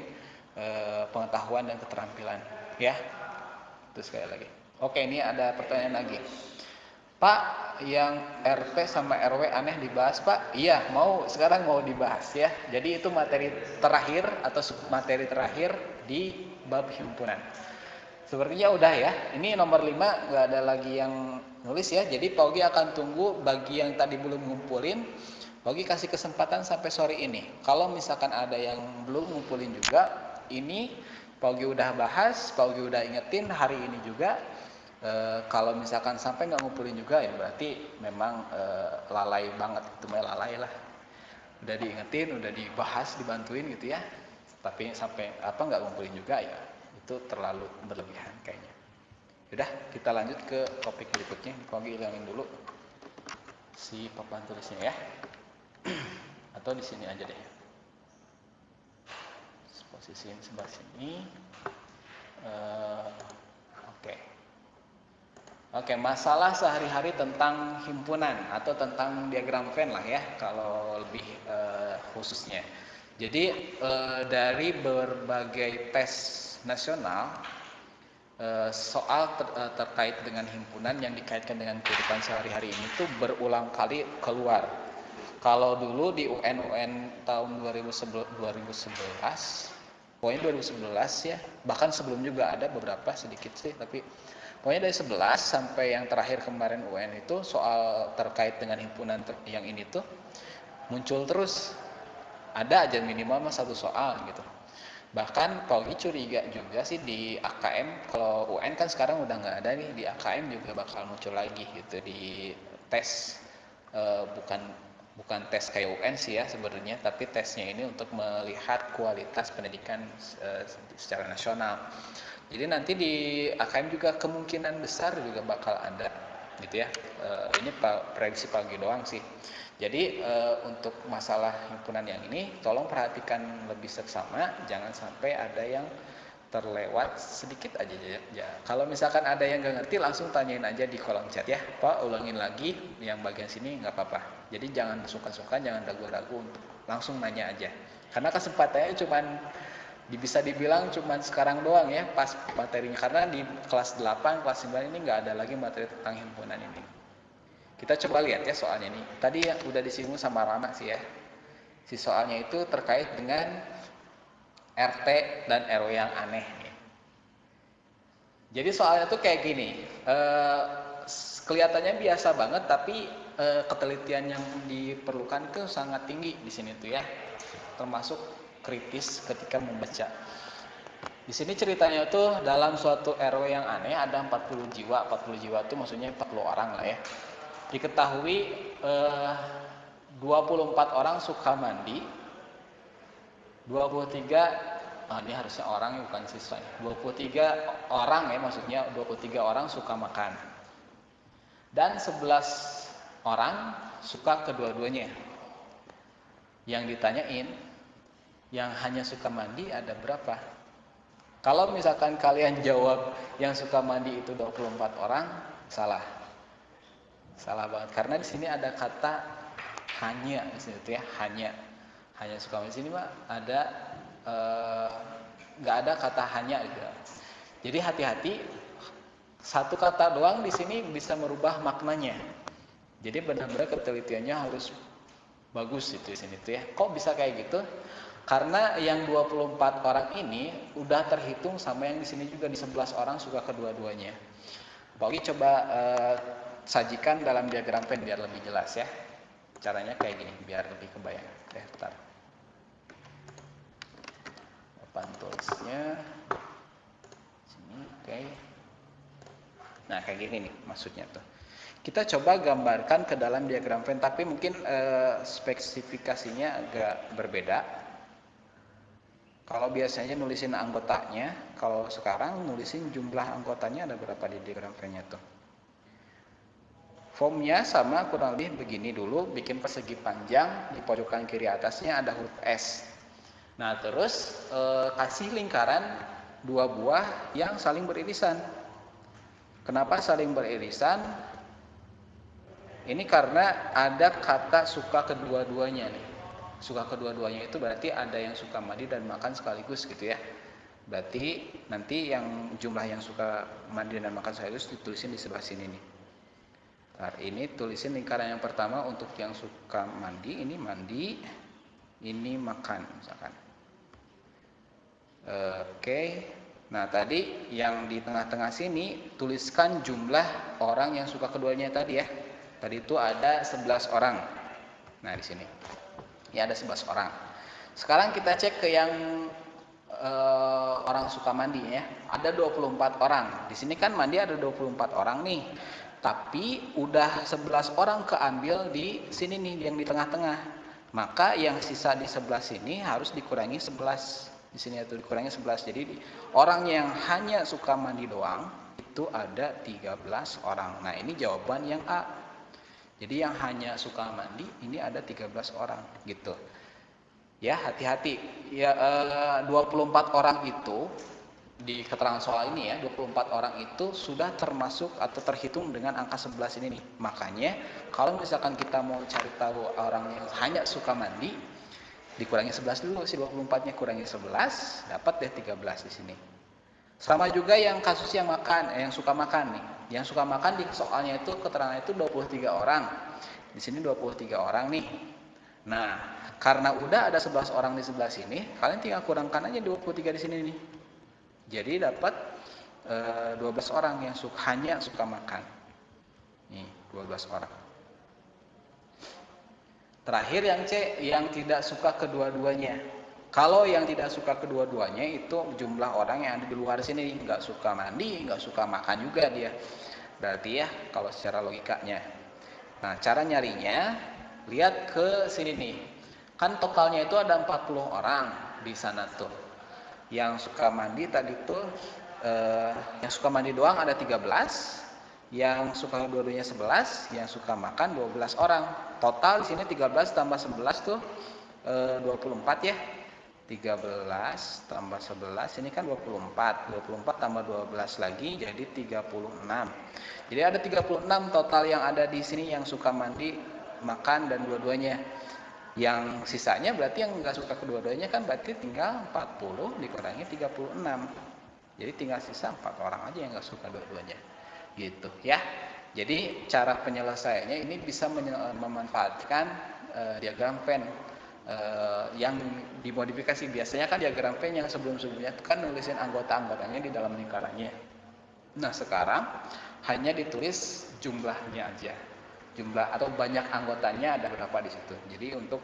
pengetahuan dan keterampilan ya. Itu sekali lagi. Oke, ini ada pertanyaan lagi. Pak, yang RT sama RW aneh dibahas Pak? Iya, sekarang mau dibahas ya. Jadi itu materi terakhir atau materi terakhir di bab himpunan. Sepertinya udah ya. Ini nomor 5 nggak ada lagi yang nulis ya. Jadi Pak Ogi akan tunggu bagi yang tadi belum ngumpulin. Pak Ogi kasih kesempatan sampai sore ini. Kalau misalkan ada yang belum ngumpulin juga, ini Pak Ogi udah bahas, Pak Ogi udah ingetin hari ini juga. Kalau misalkan sampai nggak ngumpulin juga ya berarti memang lalai banget, itu mah lalai lah. Udah diingetin, udah dibahas, dibantuin gitu ya. Tapi sampai nggak ngumpulin juga ya itu terlalu berlebihan kayaknya. Udah, kita lanjut ke topik berikutnya. Pak Ogi hilangin dulu si papan tulisnya ya. Atau di sini aja deh. Posisiin sebelah sini. Oke, masalah sehari-hari tentang himpunan atau tentang diagram Venn lah ya, kalau lebih khususnya. Jadi dari berbagai tes nasional, soal terkait dengan himpunan yang dikaitkan dengan kehidupan sehari-hari ini tuh berulang kali keluar. Kalau dulu di UN tahun 2011, pokoknya 2011 ya, bahkan sebelum juga ada beberapa sedikit sih, tapi pokoknya dari 11 sampai yang terakhir kemarin UN itu soal terkait dengan himpunan yang ini tuh muncul terus. Ada aja minimal satu soal gitu. Bahkan Pak Ogi curiga juga sih di AKM, kalau UN kan sekarang udah nggak ada nih, di AKM juga bakal muncul lagi gitu di tes, bukan tes kayak UN sih ya sebenarnya, tapi tesnya ini untuk melihat kualitas pendidikan secara nasional. Jadi nanti di AKM juga kemungkinan besar juga bakal ada gitu ya. Ini prediksi pagi doang sih. Jadi untuk masalah himpunan yang ini tolong perhatikan lebih seksama, jangan sampai ada yang terlewat sedikit aja ya. Kalau misalkan ada yang nggak ngerti langsung tanyain aja di kolom chat ya, Pak ulangin lagi yang bagian sini nggak apa-apa. Jadi jangan sungkan-sungkan, jangan ragu-ragu, langsung nanya aja. Karena kesempatannya bisa dibilang cuman sekarang doang ya pas materinya, karena di kelas 8, kelas 9 ini nggak ada lagi materi tentang himpunan ini. Kita coba lihat ya soalnya nih. Tadi yang udah disinggung sama Rama sih ya. Si soalnya itu terkait dengan RT dan RW yang aneh nih. Jadi soalnya tuh kayak gini, kelihatannya biasa banget tapi ketelitian yang diperlukan itu sangat tinggi di sini tuh ya. Termasuk kritis ketika membaca. Di sini ceritanya tuh dalam suatu RW yang aneh ada 40 jiwa. 40 jiwa itu maksudnya 40 orang lah ya. Diketahui 24 orang suka mandi, 23 ini harusnya orang ya bukan siswa ya. 23 orang ya maksudnya 23 orang suka makan. Dan 11 orang suka kedua-duanya. Yang ditanyain, yang hanya suka mandi ada berapa? Kalau misalkan kalian jawab yang suka mandi itu 24 orang, salah. Salah banget karena di sini ada kata hanya di sini tuh ya, hanya suka mandi. Di sini mah ada nggak ada kata hanya gitu. Jadi hati-hati, satu kata doang di sini bisa merubah maknanya. Jadi benar-benar ketelitiannya harus bagus itu di sini tuh ya. Kok bisa kayak gitu? Karena yang 24 orang ini udah terhitung sama yang di sini juga di 11 orang suka kedua-duanya. Pak Ogi coba sajikan dalam diagram Venn biar lebih jelas ya. Caranya kayak gini biar lebih kebayang. Bentar. Papan tulisnya sini, oke. Nah, kayak gini nih maksudnya tuh. Kita coba gambarkan ke dalam diagram Venn, tapi mungkin spesifikasinya agak berbeda. Kalau biasanya nulisin anggotanya, kalau sekarang nulisin jumlah anggotanya ada berapa di diagram Venn-nya tuh. Formnya sama kurang lebih begini dulu, bikin persegi panjang, di pojokan kiri atasnya ada huruf S. Nah, terus kasih lingkaran dua buah yang saling beririsan. Kenapa saling beririsan? Ini karena ada kata suka kedua-duanya nih. Suka kedua-duanya itu berarti ada yang suka mandi dan makan sekaligus gitu ya. Berarti nanti yang jumlah yang suka mandi dan makan sekaligus ditulisin di sebelah sini nih. Nah, ini tulisin lingkaran yang pertama untuk yang suka mandi, ini makan misalkan. Oke. Nah, tadi yang di tengah-tengah sini tuliskan jumlah orang yang suka keduanya tadi ya. Tadi itu ada 11 orang. Nah, di sini. Ya, ada 11 orang. Sekarang kita cek ke yang orang suka mandi ya. Ada 24 orang. Di sini kan mandi ada 24 orang nih. Tapi udah 11 orang keambil di sini nih yang di tengah-tengah. Maka yang sisa di sebelah sini harus dikurangi 11. Di sini itu dikurangi 11. Jadi orang yang hanya suka mandi doang itu ada 13 orang. Nah, ini jawaban yang A. Jadi yang hanya suka mandi ini ada 13 orang gitu. Ya, hati-hati. Ya 24 orang itu di keterangan soal ini ya, 24 orang itu sudah termasuk atau terhitung dengan angka 11 ini nih. Makanya kalau misalkan kita mau cari tahu orang yang hanya suka mandi, dikurangi 11 dulu, si 24-nya kurangi 11, dapat deh 13 di sini. Sama juga yang kasus yang makan, yang suka makan nih. Yang suka makan di soalnya itu keterangan itu 23 orang. Di sini 23 orang nih. Nah, karena udah ada 11 orang di sebelah sini, kalian tinggal kurangkan aja 23 di sini nih. Jadi dapat 12 orang yang hanya suka makan. Nih, 12 orang. Terakhir yang C, yang tidak suka kedua-duanya. Kalau yang tidak suka kedua-duanya itu jumlah orang yang ada di luar sini, nggak suka mandi, nggak suka makan juga dia. Berarti ya kalau secara logikanya. Nah, cara nyarinya, lihat ke sini nih. Kan totalnya itu ada 40 orang di sana tuh. Yang suka mandi tadi tuh, yang suka mandi doang ada 13, yang suka dua-duanya 11, yang suka makan 12 orang. Total di sini 13 tambah 11 tuh 24 ya. 13 tambah 11 ini kan 24. 24 tambah 12 lagi jadi 36. Jadi ada 36 total yang ada di sini yang suka mandi, makan dan dua-duanya. Yang sisanya berarti yang nggak suka kedua-duanya kan berarti tinggal 40 dikurangi 36. Jadi tinggal sisa 4 orang aja yang nggak suka dua-duanya. Gitu ya. Jadi cara penyelesaiannya ini bisa memanfaatkan diagram Venn yang dimodifikasi. Biasanya kan diagram Venn yang sebelum-sebelumnya kan nulisin anggota-anggotanya di dalam lingkarannya. Nah, sekarang hanya ditulis jumlahnya aja. Jumlah atau banyak anggotanya ada berapa di situ. Jadi untuk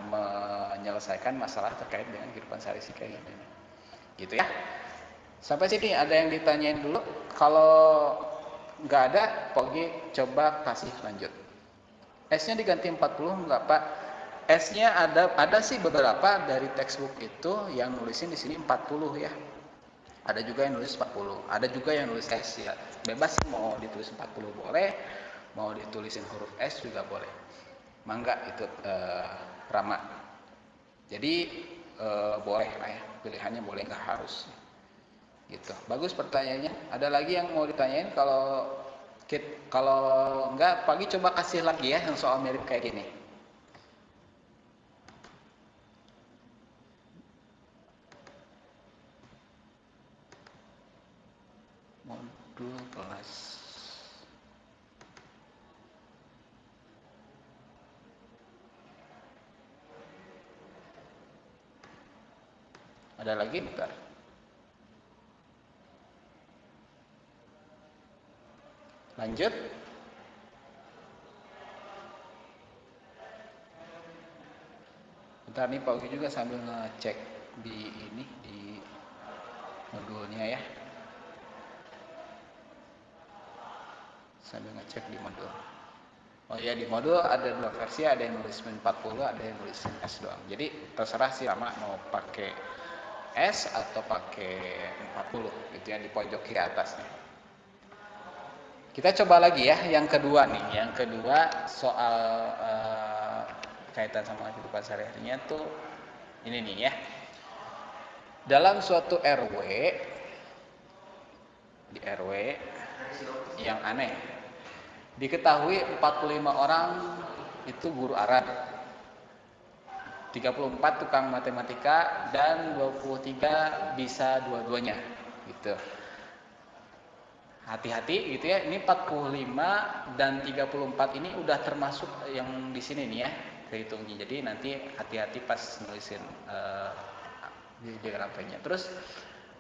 menyelesaikan masalah terkait dengan kehidupan sehari-hari kayak gini. Gitu ya. Sampai sini ada yang ditanyain dulu. Kalau nggak ada, Pogi coba kasih lanjut. S-nya diganti 40 nggak Pak? S-nya ada sih beberapa dari textbook itu yang nulisin di sini 40 ya. Ada juga yang nulis 40, ada juga yang nulis S ya. Bebas sih, mau ditulis 40 boleh, mau ditulisin huruf S juga boleh. Mangga itu Rama. Jadi boleh lah ya, pilihannya boleh, nggak harus. Gitu. Bagus pertanyaannya. Ada lagi yang mau ditanyain? Kalau enggak, Pagi coba kasih lagi ya yang soal mirip kayak gini. Modul kelas. Ada lagi bentar. Lanjut. Bentar nih Pak Ugi juga sambil ngecek di modulnya ya. Sambil ngecek di modul. Oh iya, di modul ada dua versi, ada yang nulis min 40, ada yang nulis S doang. Jadi terserah sih Rama mau pakai S atau pakai 40 gitu ya di pojok kiri atasnya. Kita coba lagi ya yang kedua nih. Yang kedua soal kaitan sama kehidupan sehari-harinya tuh ini nih ya. Dalam suatu RW, di RW yang aneh, diketahui 45 orang itu guru Arab, 34 tukang matematika, dan 23 bisa dua-duanya gitu. Hati-hati gitu ya, ini 45 dan 34 ini udah termasuk yang di sini nih ya, kehitungnya. Jadi nanti hati-hati pas nulisin di diagramnya. Terus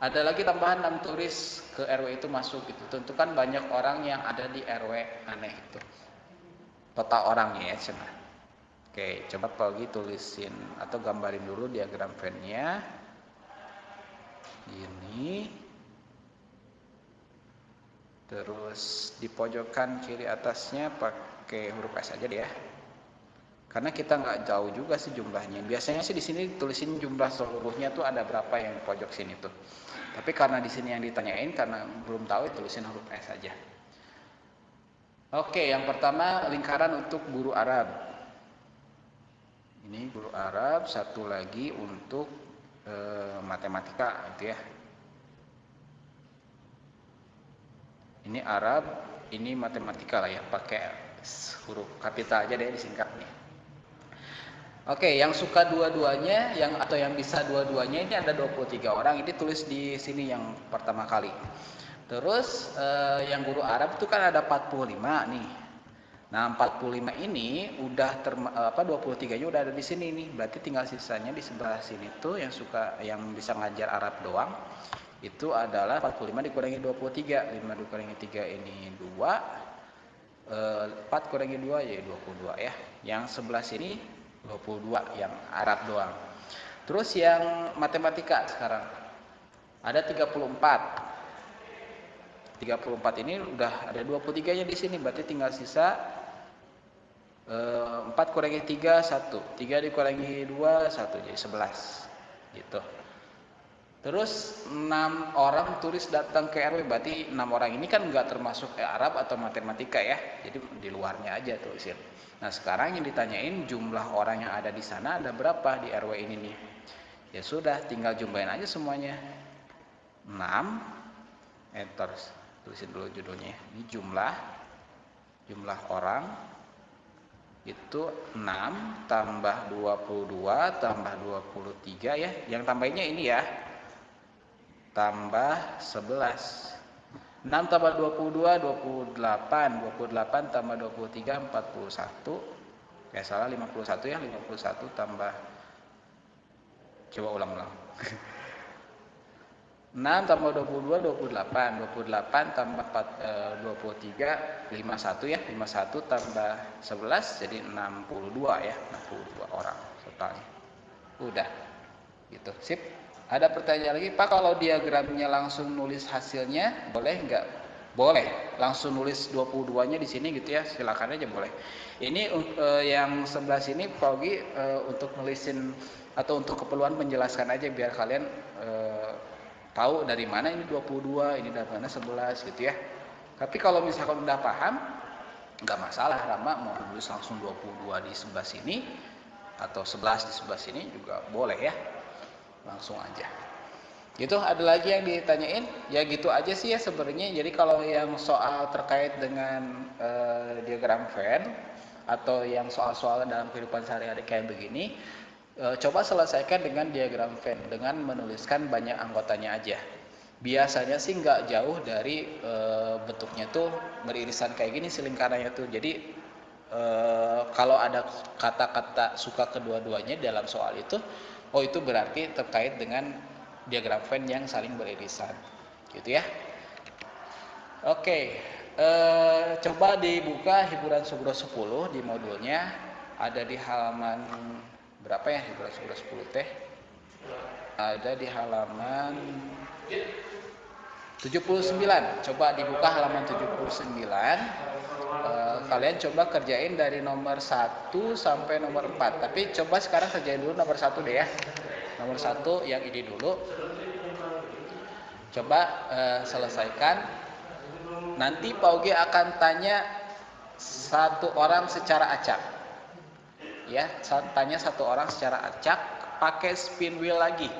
ada lagi tambahan 6 turis ke RW itu masuk gitu. Tentu kan banyak orang yang ada di RW aneh itu. Total orangnya ya cina. Oke, coba Paugi tulisin atau gambarin dulu diagram Venn-nya. Ini. Terus di pojokan kiri atasnya pakai huruf S aja deh ya. Karena kita nggak jauh juga sih jumlahnya. Biasanya sih di sini tulisin jumlah seluruhnya tuh ada berapa yang di pojok sini tuh. Tapi karena di sini yang ditanyain karena belum tahu, tulisin huruf S aja. Oke, yang pertama lingkaran untuk guru Arab. Ini guru Arab, satu lagi untuk matematika gitu ya. Ini Arab, ini matematika lah ya, pakai huruf kapital aja deh disingkat nih. Oke, yang suka dua-duanya, atau yang bisa dua-duanya ini ada 23 orang. Ini tulis di sini yang pertama kali. Terus yang guru Arab itu kan ada 45 nih. Nah, 45 ini udah 23-nya udah ada di sini nih. Berarti tinggal sisanya di sebelah sini tuh yang bisa ngajar Arab doang. Itu adalah 45 dikurangi 23. 5 dikurangi 3 ini 2. 4 kurangi 2 ya 22 ya. Yang sebelah sini 22 yang Arab doang. Terus yang matematika sekarang ada 34. 34 ini udah ada 23-nya di sini, berarti tinggal sisa 4 kurangi 3 1. 3 dikurangi 2 1 jadi 11. Gitu. Terus 6 orang turis datang ke RW, berarti 6 orang ini kan nggak termasuk Arab atau matematika ya. Jadi di luarnya aja tulisin. Nah, sekarang yang ditanyain jumlah orang yang ada di sana ada berapa di RW ini nih. Ya sudah, tinggal jumlahin aja semuanya. 6 enter. Tulisin dulu judulnya. Ini jumlah orang itu 6 tambah 22 tambah 23 ya. Yang tambahinnya ini ya. Tambah 11. 6 tambah 22 28. 28 tambah 23 41. Ya salah 51 ya. 51 tambah, coba ulang-ulang. 6 tambah 22 28. 28 tambah 23 51 ya. 51 tambah 11 jadi 62 ya. 62 orang totalnya. Udah. Gitu. Sip. Ada pertanyaan lagi, Pak, kalau diagramnya langsung nulis hasilnya boleh nggak? Boleh, langsung nulis 22-nya di sini gitu ya, silakan aja boleh. Ini yang sebelah sini Pak Ogi untuk nulisin atau untuk keperluan menjelaskan aja biar kalian tahu dari mana ini 22, ini dari mana 11 gitu ya. Tapi kalau misalkan udah paham, nggak masalah, Rama mau nulis langsung 22 di sebelah sini atau 11 di sebelah sini juga boleh ya. Langsung aja. Gitu, ada lagi yang ditanyain? Ya gitu aja sih ya sebenarnya. Jadi kalau yang soal terkait dengan diagram Venn atau yang soal-soal dalam kehidupan sehari-hari kayak begini, coba selesaikan dengan diagram Venn dengan menuliskan banyak anggotanya aja. Biasanya sih nggak jauh dari bentuknya tuh beririsan kayak gini sih lingkarannya tuh. Jadi kalau ada kata-kata suka kedua-duanya dalam soal itu, oh itu berarti terkait dengan diagram Venn yang saling beririsan, gitu ya. Oke, coba dibuka hiburan Subro 10 di modulnya, ada di halaman berapa ya hiburan Subro 10 teh? Ada di halaman 79. Coba dibuka halaman 79. Kalian coba kerjain dari nomor 1 sampai nomor 4. Tapi coba sekarang kerjain dulu nomor 1 deh ya. Nomor 1 yang ini dulu. Coba selesaikan. Nanti Pak Ugi akan tanya satu orang secara acak. Ya, tanya satu orang secara acak pakai spin wheel lagi.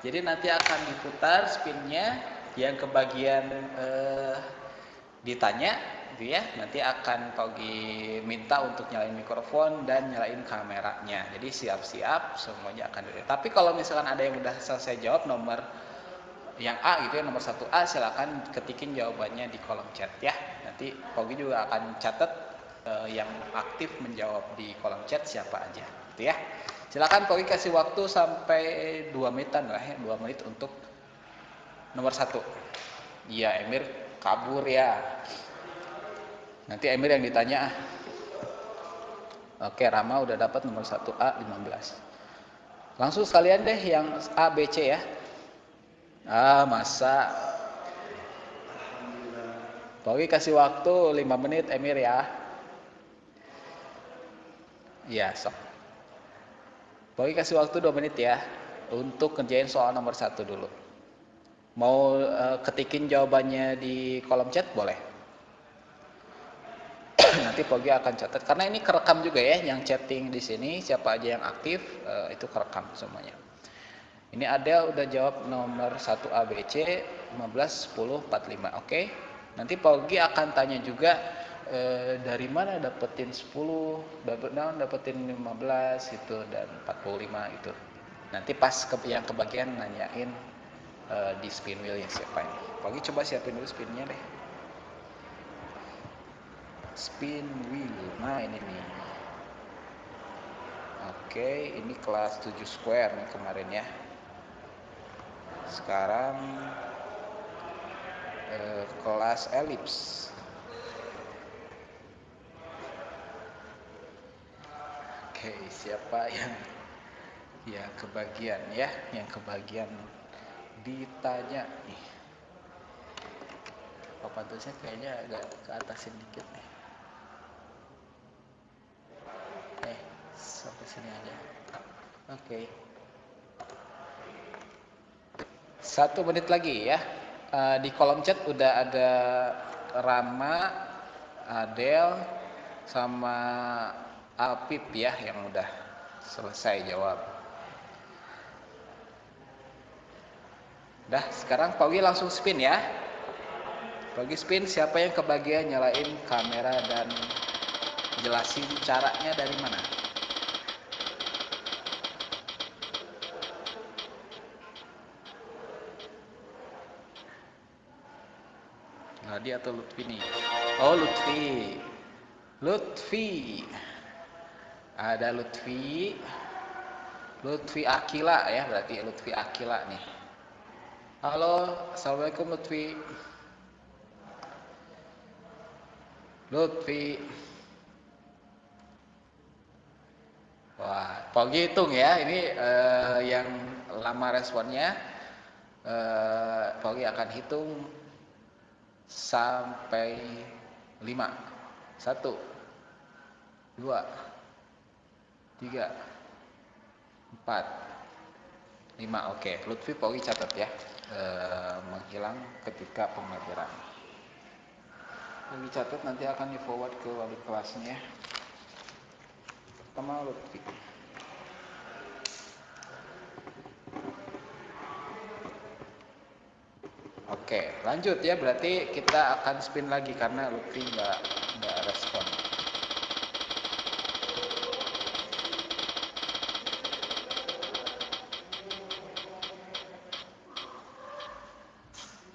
Jadi nanti akan diputar spinnya, yang kebagian ditanya gitu ya. Nanti akan Pak Ugi minta untuk nyalain mikrofon dan nyalain kameranya. Jadi siap-siap semuanya akan dilihat. Tapi kalau misalkan ada yang udah selesai jawab nomor yang A gitu ya, nomor 1A, silakan ketikin jawabannya di kolom chat ya. Nanti Pak Ugi juga akan catat yang aktif menjawab di kolom chat siapa aja gitu ya. Silakan Pak Ugi kasih waktu sampai 2 menitan lah ya, 2 menit untuk nomor 1. Iya, Emir kabur ya. Nanti Emir yang ditanya. Oke, Rama udah dapat nomor 1A 15. Langsung sekalian deh yang A, B, C ya. Masa Pak Ugi kasih waktu 5 menit Emir ya. Iya, sok. Pak Ugi kasih waktu 2 menit ya untuk kerjain soal nomor 1 dulu. Mau ketikin jawabannya di kolom chat boleh. Nanti Pak Ugi akan catat karena ini kerekam juga ya, yang chatting di sini siapa aja yang aktif itu kerekam semuanya. Ini Adel udah jawab nomor 1 ABC 15 10 45. Oke. Nanti Pak Ugi akan tanya juga dari mana dapetin 10, dapetin 15 gitu dan 45 itu. Nanti pas yang kebagian nanyain di spin wheel yang siapa ini. Pak Ugi coba siapin dulu spinnya deh. Spin wheel. Nah, ini nih. Oke, ini kelas 7 square nih kemarin ya. Sekarang kelas elips. Oke, siapa yang kebagian ya, yang kebagian ditanya nih. Papan tulisnya kayaknya agak ke atasin dikit nih. Sampai sini aja. Oke. 1 menit lagi ya. Di kolom chat udah ada Rama, Adel, sama Apip ya yang udah selesai jawab. Dah, sekarang Pak Ugi langsung spin ya. Pak Ugi spin, siapa yang kebagian nyalain kamera dan jelasin caranya dari mana. Nadi atau Lutfi nih? Oh, Lutfi. Lutfi. Ada Lutfi. Lutfi Akila ya, berarti Lutfi Akila nih. Halo, Assalamualaikum Lutfi. Lutfi. Wah, Pak Ugi hitung ya, ini yang lama responnya. Pak Ugi akan hitung sampai 5. 1, 2, 3, 4, 5. Oke, Lutfi Pak Ugi catat ya. Menghilang ketika pembelajaran. Ugi catat, nanti akan di forward ke wali kelasnya. Pertama Lutfi. Oke, lanjut ya, berarti kita akan spin lagi karena Lutfi nggak respon.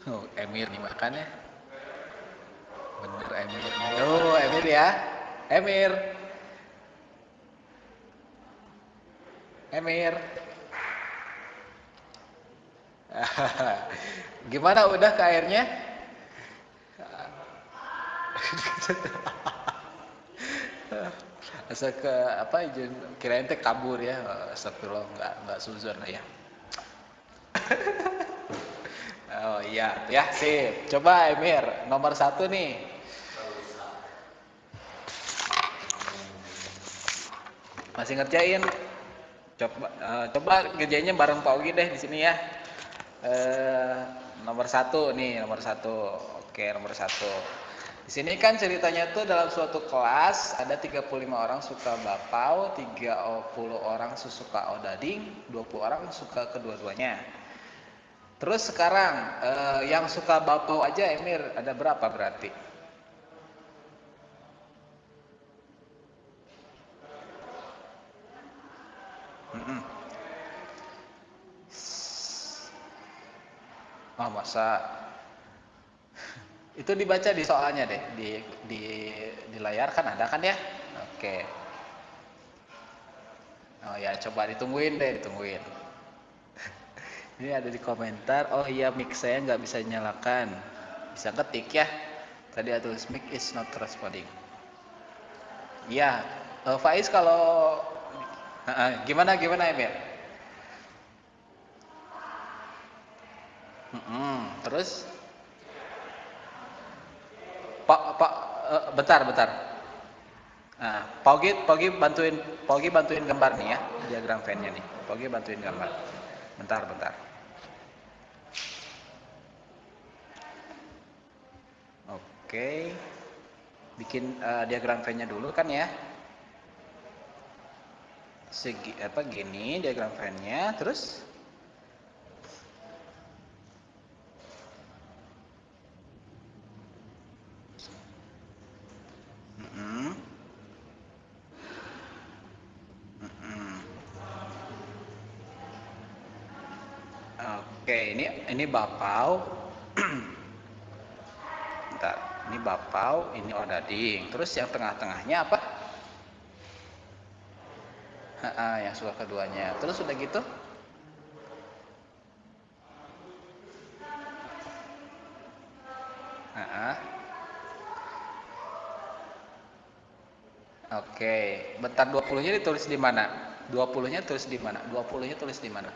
Oh, Emir nih makannya. Bener Emir. Oh, Emir ya. Emir. Emir. Gimana udah ke airnya? Asa ke apa kirain teh kabur ya. Astagfirullah, enggak suzon lah ya. Oh iya, ya sip. Coba Emir, nomor 1 nih. Masih ngerjain? Coba kerjanya bareng Pak Ugi deh di sini ya. Eh, nomor 1 nih, nomor 1. Oke, nomor 1. Di sini kan ceritanya tuh dalam suatu kelas ada 35 orang suka bakpao, 30 orang suka odading, 20 orang suka kedua-duanya. Terus sekarang yang suka bakpao aja Emir ada berapa berarti? Mm-mm. Oh masa itu dibaca di soalnya deh di di layar kan ada kan ya? Oke. Oh ya coba ditungguin deh ditungguin. Ini ada di komentar. Oh iya mic saya nggak bisa nyalakan. Bisa ketik ya. Tadi ada tulis mic is not responding. Iya. Faiz kalau gimana gimana Emir? Terus Pak bentar bentar. Nah, Paugi bantuin gambar nih ya, diagram fan-nya nih. Paugi bantuin gambar. Bentar, bentar. Oke. Bikin diagram fan-nya dulu kan ya. Gini diagram fan-nya, terus mm-mm, mm-mm. Oke, ini bapau. Bentar. Ini bapau, ini odading. Terus yang tengah-tengahnya apa? Yang suka keduanya. Terus udah gitu? Ha-ha. Oke, bentar 20-nya ditulis di mana? 20-nya tulis di mana? 20-nya tulis di mana?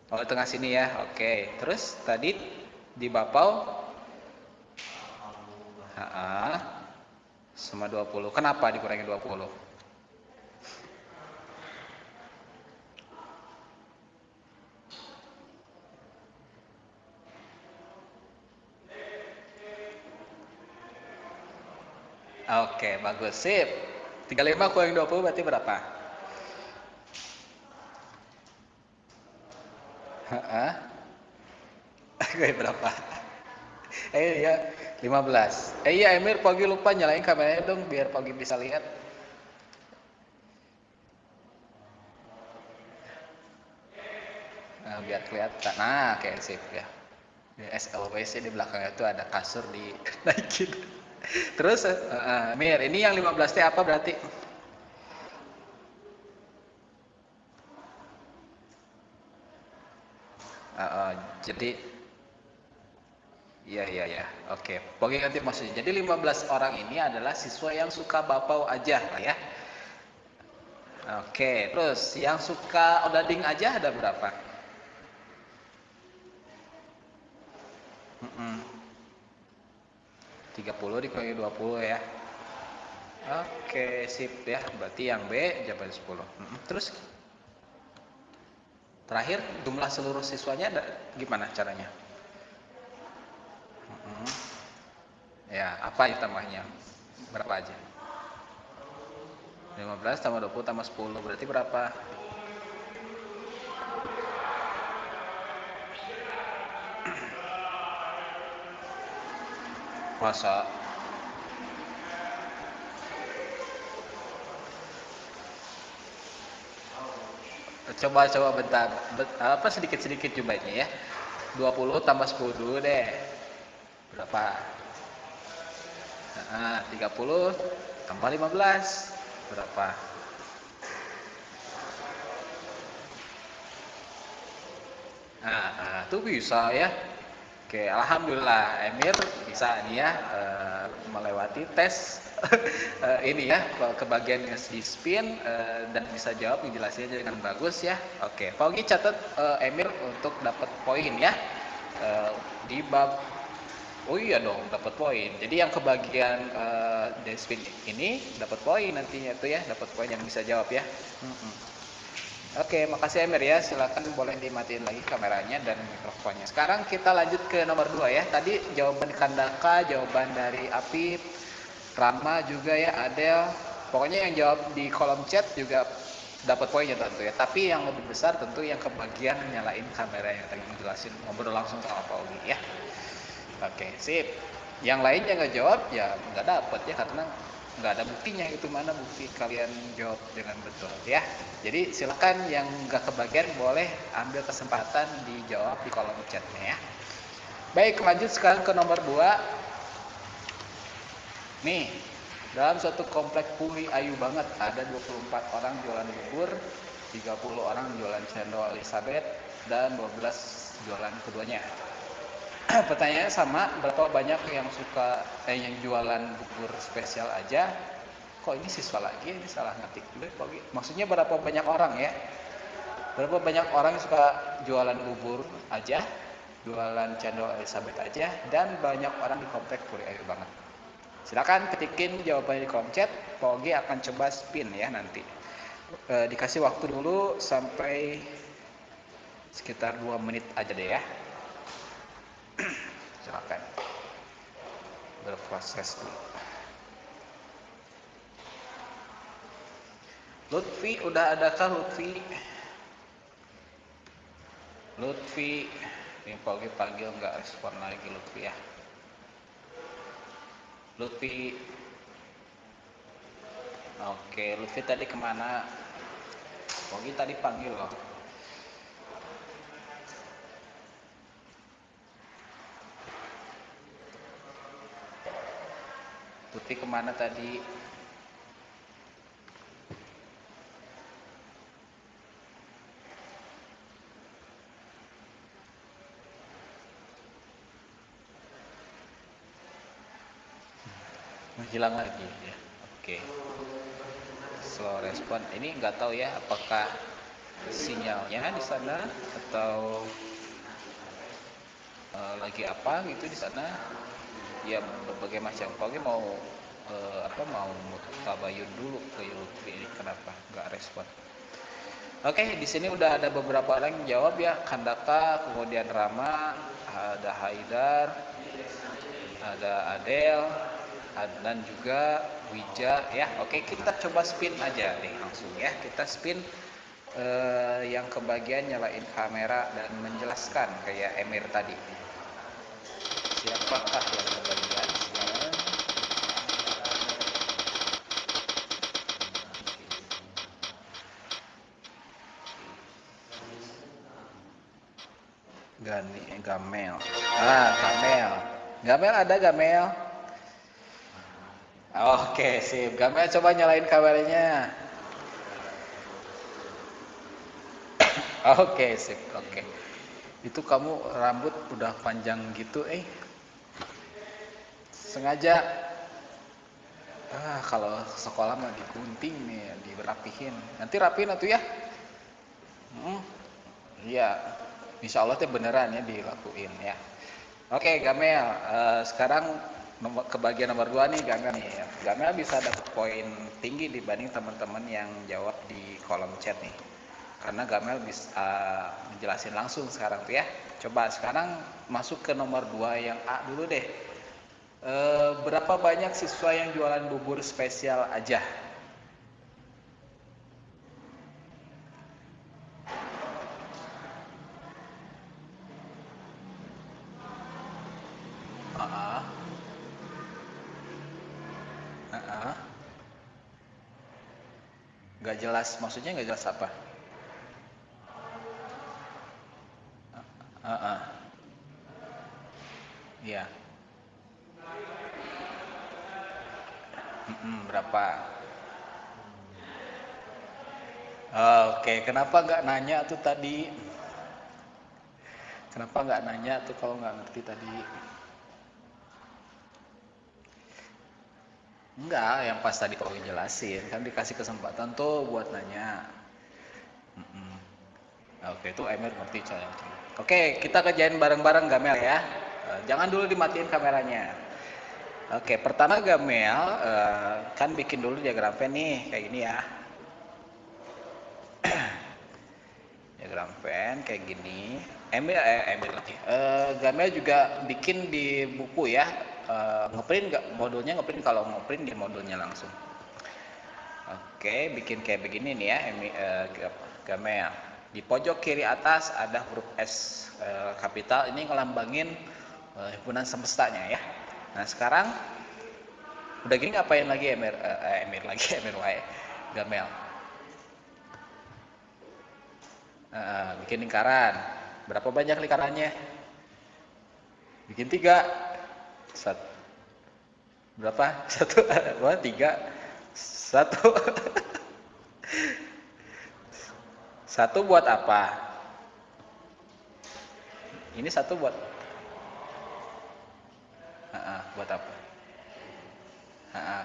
Oh, tengah sini ya. Oke. Terus tadi di bapau sama 20. Kenapa dikurangi 20? Oke, bagus. Sip. 35 kurang 20 berarti berapa? Heeh. Oke, berapa? Ya, 15. Iya Emir, Pagi lupa nyalain kameranya dong biar Pagi bisa lihat. Nah, biar kelihatan. Nah, oke sip ya. Di SLWC di belakangnya itu ada kasur di naikin. Terus Mir, ini yang 15 T apa berarti? Jadi iya iya ya. Oke. Pokoknya nanti maksudnya. Jadi 15 orang ini adalah siswa yang suka bapau aja lah ya. Oke, terus yang suka odading aja ada berapa? 30 dikurangi 20 ya. Oke, sip ya. Berarti yang B jawaban 10. Terus terakhir jumlah seluruh siswanya gimana caranya? Ya, apa ya tambahnya? Berapa aja? 15 tambah 20 tambah 10 berarti berapa? Masa coba bentar. Apa sedikit-sedikit cobanya ya. 20 tambah 10 dulu deh. Berapa? 30 tambah 15 berapa? Tuh bisa ya. Oke, alhamdulillah Emir bisa nih ya melewati tes ini ya ke bagian di spin dan bisa jawab menjelaskannya dengan bagus ya. Oke, Paugi catat Emir untuk dapat poin ya. Eh, di bab Oh iya dong, dapat poin. Jadi yang kebagian Despin ini dapat poin nantinya tuh ya, dapat poin yang bisa jawab ya. Mm-mm. Oke, makasih Emir ya. Silakan boleh dimatiin lagi kameranya dan mikrofonnya. Sekarang kita lanjut ke nomor 2 ya. Tadi jawaban Kandaka, jawaban dari Apip, Rama juga ya, Adel. Pokoknya yang jawab di kolom chat juga dapat poinnya tentu ya. Tapi yang lebih besar tentu yang kebagian nyalain kamera yang tadi menjelasin ngobrol langsung sama Pak Ogi ya. Oke, sip. Yang lain yang nggak jawab ya nggak dapat ya karena nggak ada buktinya itu mana bukti kalian jawab dengan betul ya. Jadi silakan yang nggak kebagian boleh ambil kesempatan dijawab di kolom chatnya ya. Baik, lanjut sekarang ke nomor 2. Nih, dalam suatu komplek Puri Ayu banget ada 24 orang jualan bubur, 30 orang jualan cendol Elizabeth, dan 12 jualan keduanya. Pertanyaannya sama, berapa banyak yang suka yang jualan bubur spesial aja? Kok ini siswa lagi? Ini salah ngetik dulu. Maksudnya berapa banyak orang ya? Berapa banyak orang yang suka jualan bubur aja, jualan cendol Elizabeth aja, dan banyak orang di komplek Puri Ayu banget. Silakan ketikin jawabannya di kolom chat. Pak Ogi akan coba spin ya nanti. Dikasih waktu dulu sampai sekitar 2 menit aja deh ya. Silakan berproses dulu. Lutfi, udah adakah Lutfi? Lutfi, ini panggil nggak respon lagi Lutfi ya. Lutfi, oke, Lutfi tadi kemana? Pogi tadi panggil loh. Lutfi kemana tadi? Menghilang lagi ya. Oke. Slow respon. Ini nggak tahu ya apakah sinyalnya di sana atau lagi apa gitu di sana. Ya berbagai macam. Pogi mau mau tabayun dulu ke Lutfi ini kenapa nggak respon. Oke, di sini udah ada beberapa orang yang jawab ya, Kandaka, kemudian Rama, ada Haidar, ada Adel, dan juga Wija ya. Oke, kita coba spin aja nih langsung ya. Kita spin yang kebagian nyalain kamera dan menjelaskan kayak Emir tadi. Siapakah yang kebagian sekarang? Gamel. Gamel. Gamel ada Gamel? Oke, sip. Gamel coba nyalain kameranya. Oke, sip. Oke. Itu kamu rambut udah panjang gitu, sengaja. Kalau sekolah mah digunting nih, dirapihin. Nanti rapihin atuh ya. Iya. Insya Allah teh beneran ya dilakuin ya. Oke, Gamel. Sekarang kebagian nomor 2 nih Gamel nih. Gamel bisa dapat poin tinggi dibanding teman-teman yang jawab di kolom chat nih. Karena Gamel bisa menjelasin langsung sekarang tuh ya. Coba sekarang masuk ke nomor 2 yang A dulu deh. Berapa banyak siswa yang jualan bubur spesial aja? Uh-uh. Uh-uh. Gak jelas, maksudnya gak jelas apa? Uh-uh. Iya. Berapa? Oke, kenapa nggak nanya tuh tadi? Kenapa nggak nanya tuh kalau nggak ngerti tadi? Enggak, yang pas tadi Pak jelasin kan dikasih kesempatan tuh buat nanya. Mm-mm. Oke, itu Emir ngerti caranya. Oke, kita kerjain bareng-bareng Gamel ya. Jangan dulu dimatiin kameranya. Oke, pertama Gamel kan bikin dulu diagram Venn nih, kayak gini ya. Diagram Venn kayak gini. Emil lagi. Gamel juga bikin di buku ya. Ngeprint nggak? Modulnya ngeprint, kalau ngeprint di modulnya langsung. Oke, bikin kayak begini nih ya, Gamel. Di pojok kiri atas ada huruf S kapital, ini ngelambangin himpunan semestanya ya. Nah sekarang udah gini ngapain lagi Emir lagi Emir wae Gamel? Bikin lingkaran. Berapa banyak lingkarannya? Bikin 3. Berapa? 1, 2, 3. 1. 1 buat apa? Ini 1 buat buat apa?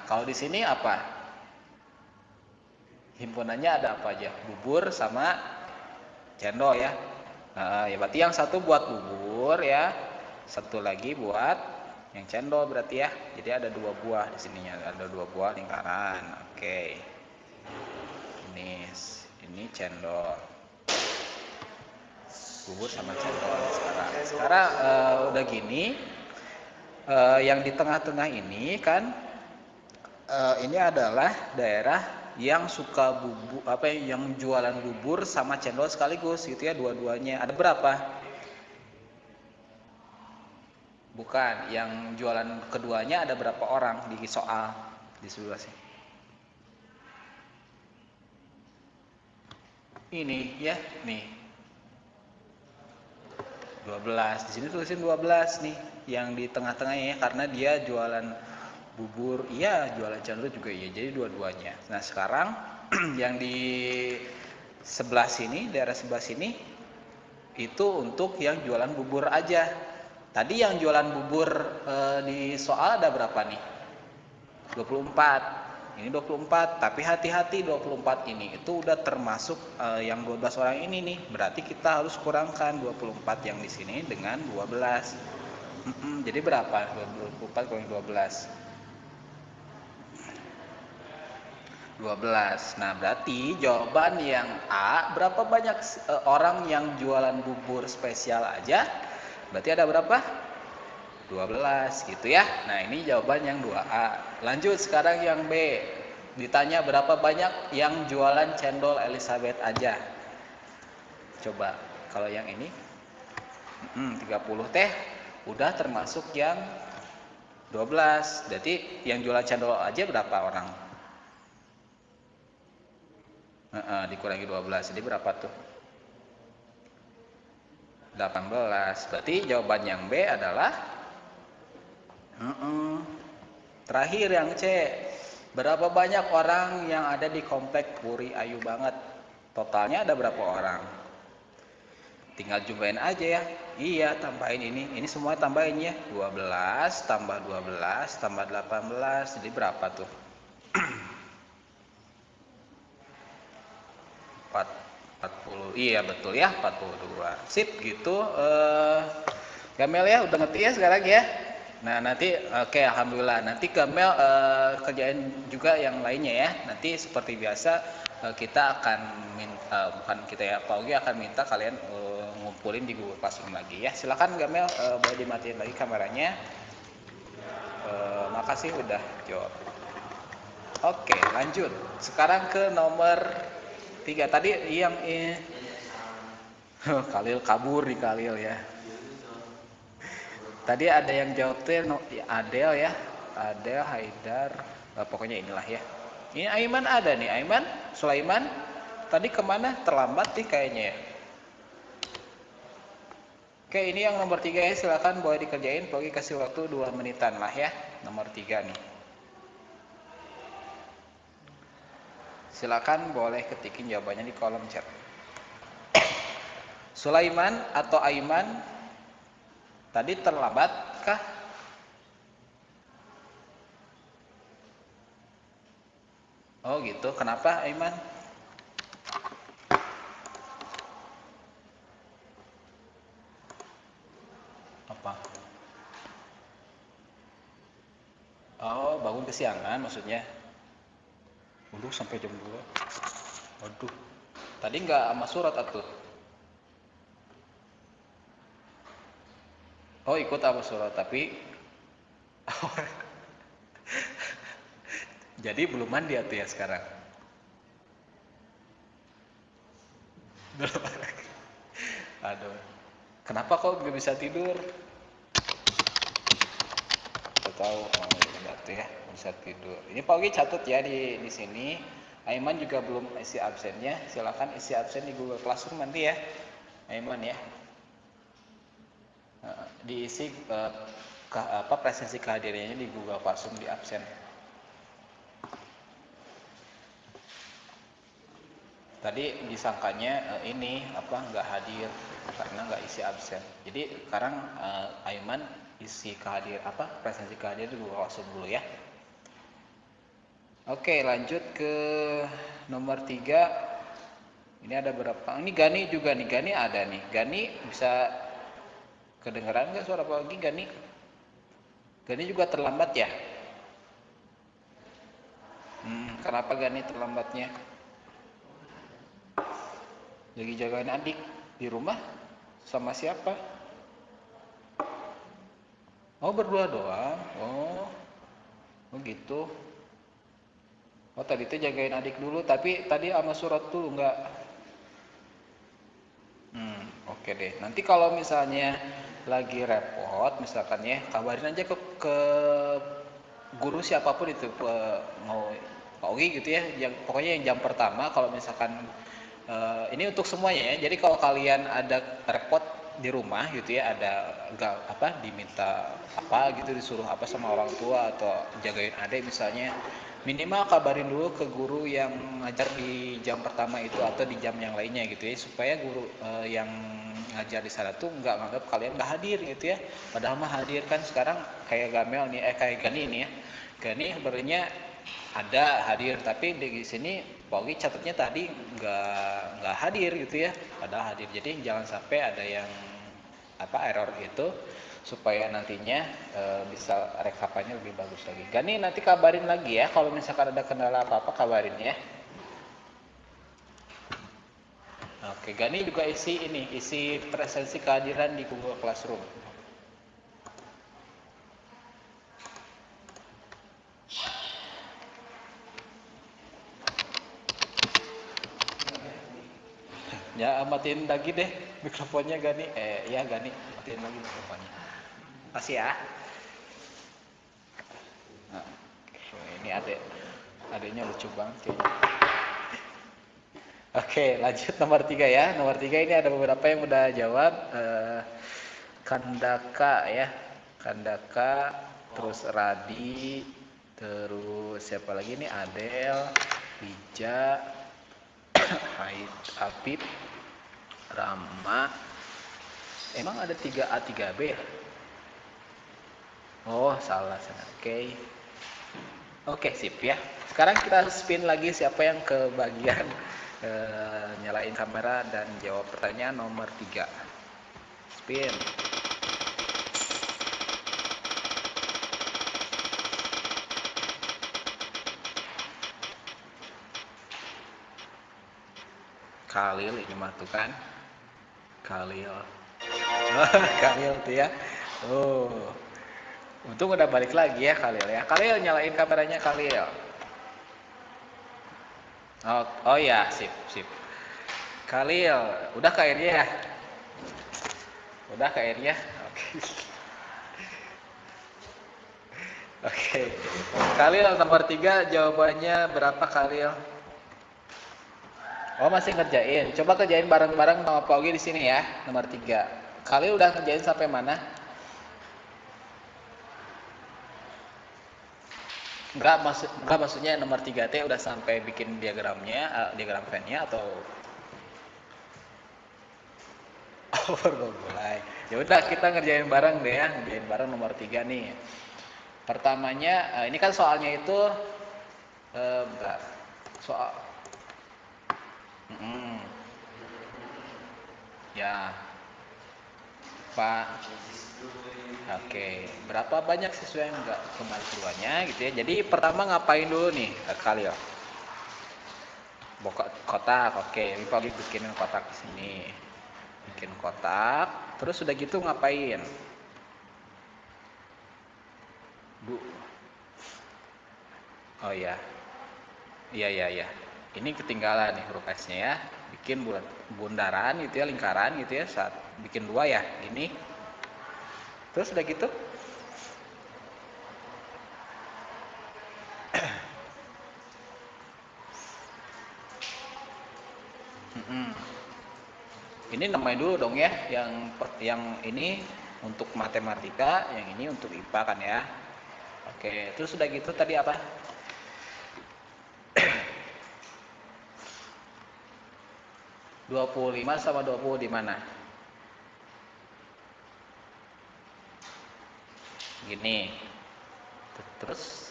Kalau di sini apa? Himpunannya ada apa aja? Bubur sama cendol ya. Ya berarti yang 1 buat bubur ya. 1 lagi buat yang cendol berarti ya. Jadi ada 2 buah di sininya, ada 2 buah lingkaran. Oke. Ini cendol. Bubur sama cendol sekarang udah gini, yang di tengah-tengah ini kan ini adalah daerah yang suka yang jualan bubur sama cendol sekaligus gitu ya, dua-duanya. Ada berapa? Bukan, yang jualan keduanya ada berapa orang di soal di sebelah sini? Ini ya, nih 12. Di sini tulisin 12 nih, yang di tengah-tengahnya ya, karena dia jualan bubur, iya, jualan cendol juga iya, jadi dua-duanya. Nah sekarang yang di sebelah sini, daerah sebelah sini itu untuk yang jualan bubur aja. Tadi yang jualan bubur di soal ada berapa nih? 24. Ini 24, tapi hati-hati 24 ini itu udah termasuk yang 12 orang ini nih. Berarti kita harus kurangkan 24 yang di sini dengan 12. Jadi berapa? 24 kurang 12. 12. Nah, berarti jawaban yang A, berapa banyak orang yang jualan bubur spesial aja? Berarti ada berapa? 12 gitu ya. Nah, ini jawaban yang 2A. Lanjut sekarang yang B. Ditanya berapa banyak yang jualan cendol Elizabeth aja? Coba, kalau yang ini 30 teh udah termasuk yang 12. Berarti yang jualan cendol aja berapa orang? Dikurangi 12, jadi berapa tuh? 18. Berarti jawaban yang B adalah terakhir yang C. Berapa banyak orang yang ada di komplek Puri Ayu Banget? Totalnya ada berapa orang? Tinggal jumlahin aja ya. Iya, tambahin ini. Ini semua tambahin ya. 12 tambah 12 tambah 18. Jadi berapa tuh? 40. Iya betul ya, 42. Sip gitu. Gamel ya udah ngerti ya sekarang ya. Nah nanti oke, alhamdulillah. Nanti Gamel kerjain juga yang lainnya ya. Nanti seperti biasa kita akan minta, bukan kita ya, Pak Ugi akan minta kalian ngumpulin di Google Classroom lagi ya. Silakan Gamel, boleh dimatiin lagi kameranya. Makasih udah jawab. Oke, lanjut. Sekarang ke nomor 3. Tadi yang Khalil kabur di Khalil ya. Tadi ada yang jawabnya Adel ya. Adel, Haidar, pokoknya inilah ya. Ini Aiman ada nih, Aiman, Sulaiman. Tadi kemana? Terlambat nih kayaknya ya. Oke, ini yang nomor 3 ya. Silakan boleh dikerjain. Pokoknya kasih waktu 2 menitan lah ya. Nomor 3 nih. Silakan boleh ketikin jawabannya di kolom chat. Sulaiman atau Aiman tadi terlambat kah? Oh gitu, kenapa Aiman? Apa? Oh, bangun kesiangan maksudnya. Waduh, sampai jam 2. Waduh. Tadi nggak sama surat atuh. Oh, ikut sama surat, tapi jadi belum mandi atuh ya sekarang. Belum. Aduh. Kenapa kok nggak bisa tidur? Tahu berarti ya bisa tidur. Ini Pak Ogi catat ya di sini. Aiman juga belum isi absennya. Silakan isi absen di Google Classroom nanti ya, Aiman ya. Diisi presensi kehadirannya di Google Classroom di absen. Tadi disangkanya ini nggak hadir karena nggak isi absen. Jadi sekarang Aiman isi presensi kehadiran di Google Classroom dulu ya. Oke, lanjut ke nomor 3. Ini ada berapa? Ini Gani juga nih. Gani ada nih. Gani bisa kedengeran nggak suara Pak Ogi? Gani? Gani juga terlambat ya? Kenapa Gani terlambatnya? Lagi jagain adik di rumah? Sama siapa? Oh, berdua doang. Oh gitu. Oh, tadi tuh jagain adik dulu, tapi tadi sama surat dulu nggak? Oke deh. Nanti kalau misalnya lagi repot, misalkan ya, kabarin aja ke guru siapapun itu, mau Pak Ogi gitu ya. Pokoknya yang jam pertama, kalau misalkan ini untuk semuanya ya. Jadi kalau kalian ada repot di rumah gitu ya, ada diminta apa gitu, disuruh apa sama orang tua atau jagain adik misalnya, minimal kabarin dulu ke guru yang ngajar di jam pertama itu atau di jam yang lainnya gitu ya, supaya guru yang ngajar di sana tuh nggak nganggap kalian nggak hadir gitu ya, padahal mah hadir kan. Sekarang kayak Gamel nih, kayak Gani ini ya, Gani sebenarnya ada hadir, tapi di sini Pogi catatnya tadi nggak hadir gitu ya, padahal hadir. Jadi jangan sampai ada yang error gitu, supaya nantinya bisa rekapannya lebih bagus lagi. Gani nanti kabarin lagi ya, kalau misalkan ada kendala apa-apa kabarin ya. Oke, Gani juga isi presensi kehadiran di Google Classroom. Ya, matiin lagi deh mikrofonnya Gani. Ya Gani, matiin lagi mikrofonnya. Kasih ya. Nah, ini adeknya lucu banget kayaknya. Oke, lanjut nomor 3 ya. Nomor 3 ini ada beberapa yang udah jawab. Kandaka ya. Kandaka, terus Radi, terus siapa lagi nih? Adel, Bija, Apip, Rama. Emang ada 3A 3B ya? Oh, salah. Oke. Oke, sip ya. Sekarang kita spin lagi siapa yang kebagian nyalain kamera dan jawab pertanyaan nomor 3. Spin. Khalil ini mah tuh kan. Khalil. Khalil tuh ya. Oh. Untung udah balik lagi ya Khalil ya. Khalil nyalain kameranya Khalil. Oh ya, sip. Khalil, udah ke airnya ya? Udah ke airnya? Oke. Oke. Khalil nomor 3 jawabannya berapa Khalil? Oh, masih ngerjain. Coba kerjain bareng-bareng sama Pak Ogi di sini ya, nomor 3. Khalil udah ngerjain sampai mana? Enggak maksudnya nomor 3 T udah sampai bikin diagramnya, diagram fan-nya atau baru mulai. Ya udah kita ngerjain bareng deh ya, ngerjain bareng nomor 3 nih. Pertamanya ini kan soalnya itu bentar. Soal ya. Pak. Oke, berapa banyak siswa yang nggak kembali keduanya gitu ya. Jadi pertama ngapain dulu nih Khalil? Kotak, oke. Ini Pak bikinin kotak di sini. Bikin kotak, terus udah gitu ngapain? Bu. Oh iya. Iya iya iya. Ini ketinggalan nih huruf S-nya ya. Bikin bundaran gitu ya, lingkaran gitu ya. Saat bikin dua ya, gini. Terus udah gitu mm-mm. Ini namanya dulu dong ya, yang ini untuk matematika, yang ini untuk IPA kan ya. Oke, terus udah gitu tadi apa? 25 sama 20 di mana? Gini. Terus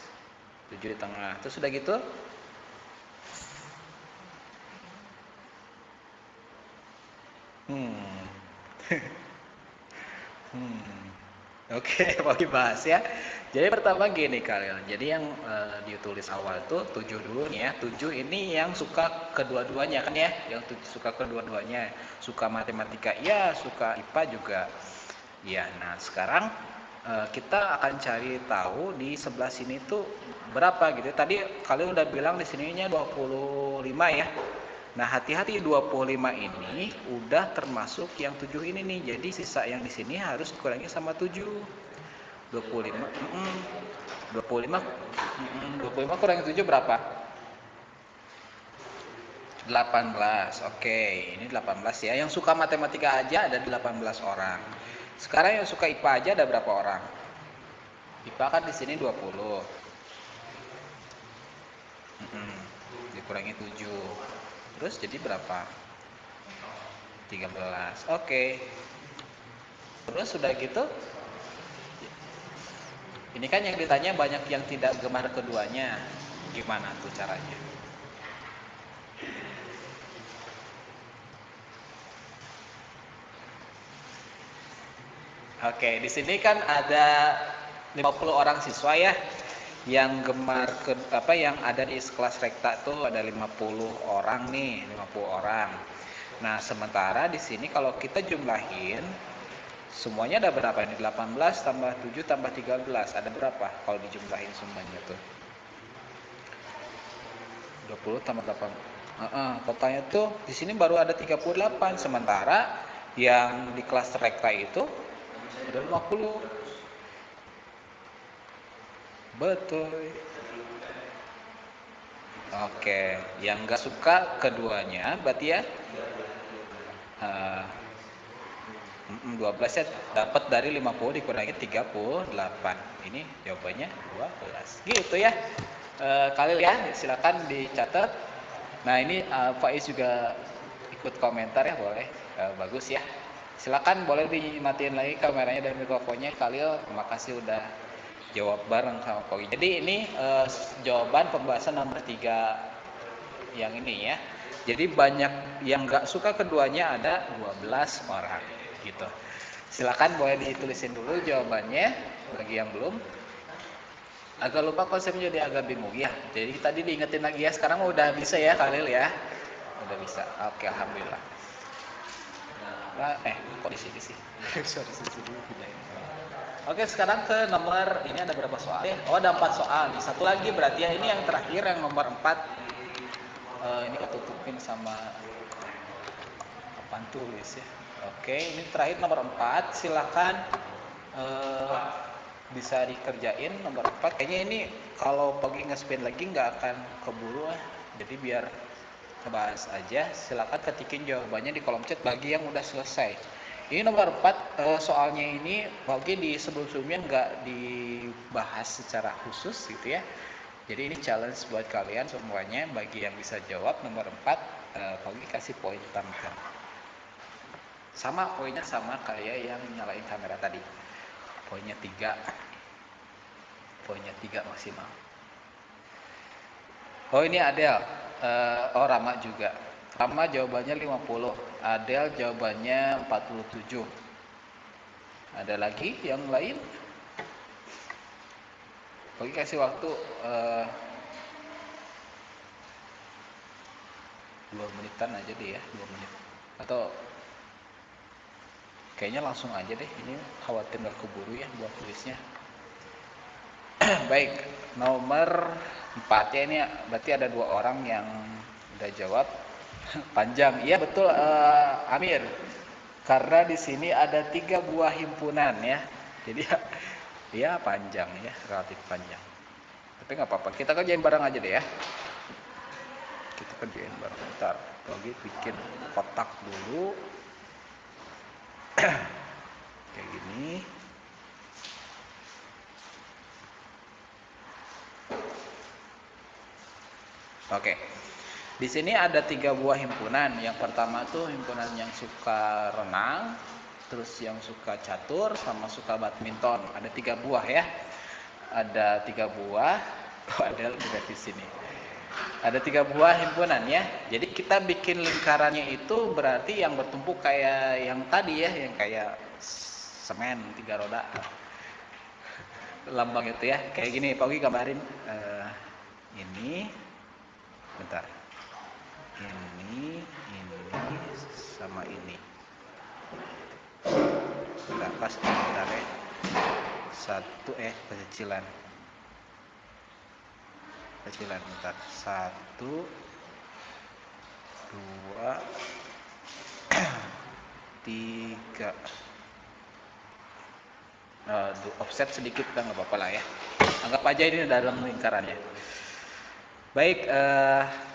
7 di tengah. Terus udah gitu? Hmm. Hmm. Oke, mau dibahas ya. Jadi pertama gini kalian. Jadi yang ditulis awal itu 7 dulu nih ya. 7 ini yang suka kedua-duanya kan ya. Yang suka kedua-duanya. Suka matematika iya, suka IPA juga. Ya, nah sekarang kita akan cari tahu di sebelah sini tuh berapa gitu. Tadi kalian udah bilang di sininya 25 ya. Nah, hati-hati 25 ini udah termasuk yang 7 ini nih. Jadi sisa yang di sini harus dikurangi sama 7. 25. 25. 25 kurangi 7 berapa? 18. Oke, ini 18 ya. Yang suka matematika aja ada 18 orang. Sekarang yang suka IPA aja ada berapa orang? IPA kan di sini 20. Dikurangi 7. Terus jadi berapa? 13. Oke. Terus sudah gitu, ini kan yang ditanya banyak yang tidak gemar keduanya. Gimana tuh caranya? Oke, di sini kan ada 50 orang siswa ya yang gemar ke apa yang ada di kelas rekta tuh ada 50 orang nih, 50 orang. Nah, sementara di sini kalau kita jumlahin semuanya ada berapa ini? 18 tambah 7 tambah 13. Ada berapa kalau dijumlahin semuanya tuh? 20 tambah 8. Totalnya tuh di sini baru ada 38, sementara yang di kelas rekta itu ada 50. Betul. Oke, yang nggak suka keduanya berarti ya 12 ya dapat dari 50 dikurangi 38. Ini jawabannya 12. Gitu ya. Kalian ya, silakan dicatat. Nah, ini Faiz juga ikut komentar ya, boleh. Bagus ya. Silakan boleh dimatiin lagi kameranya dan mikrofonnya. Khalil, terima kasih udah jawab bareng sama Kogi. Jadi ini jawaban pembahasan nomor 3 yang ini ya. Jadi banyak yang nggak suka keduanya ada 12 orang gitu. Silakan boleh ditulisin dulu jawabannya bagi yang belum. Agak lupa konsepnya jadi agak bingung ya. Jadi tadi diingetin lagi ya. Sekarang udah bisa ya Khalil ya. Udah bisa. Oke, alhamdulillah. Nah, kok di sini sih? Sorry, Oke, sekarang ke nomor ini ada berapa soal ya? Oh, ada 4 soal. Satu lagi berarti ya ini yang terakhir yang nomor 4. Ini ketutupin sama papan tulis ya. Oke, ini terakhir nomor 4. Silakan bisa dikerjain nomor 4. Kayaknya ini kalau pagi nge-spin lagi nggak akan keburu lah. Jadi biar bahas aja. Silakan ketikin jawabannya di kolom chat bagi yang udah selesai. Ini nomor 4, soalnya ini mungkin di sebelum-sebelumnya nggak dibahas secara khusus gitu ya. Jadi ini challenge buat kalian semuanya. Bagi yang bisa jawab nomor 4, Pagi kasih poin tambahan. Sama poinnya sama kayak yang nyalain kamera tadi. Poinnya 3. Poinnya 3 maksimal. Oh ini Adel. Oh Rama juga. Rama jawabannya 50. Adel jawabannya 47. Ada lagi yang lain? Oke, kasih waktu 2 menitan aja deh ya, 2 menit. Atau kayaknya langsung aja deh, ini khawatir nggak keburu ya buat tulisnya. Baik, nomor 4 ya, ini berarti ada 2 orang yang udah jawab. Panjang, iya betul Amir. Karena di sini ada 3 buah himpunan ya. Jadi ya panjang ya, relatif panjang. Tapi nggak apa-apa, kita kerjain bareng aja deh ya. Kita kerjain bareng. Bentar, lagi bikin kotak dulu. Kayak gini. Oke. Di sini ada 3 buah himpunan. Yang pertama tuh himpunan yang suka renang, terus yang suka catur, sama suka badminton. Ada 3 buah ya. Ada 3 buah. Oh, ada di sini. Ada 3 buah himpunan ya. Jadi kita bikin lingkarannya itu berarti yang bertumpuk kayak yang tadi ya, yang kayak semen 3 roda. Lambang itu ya. Kayak gini, Pak Ugi gambarin. Ini, bentar. Ini sama ini. Enggak pas, bentar ya. Satu kecilan bentar. 1 2 3. Offset sedikit lah, nggak apa-apa lah ya. Anggap aja ini dalam lingkarannya. Baik,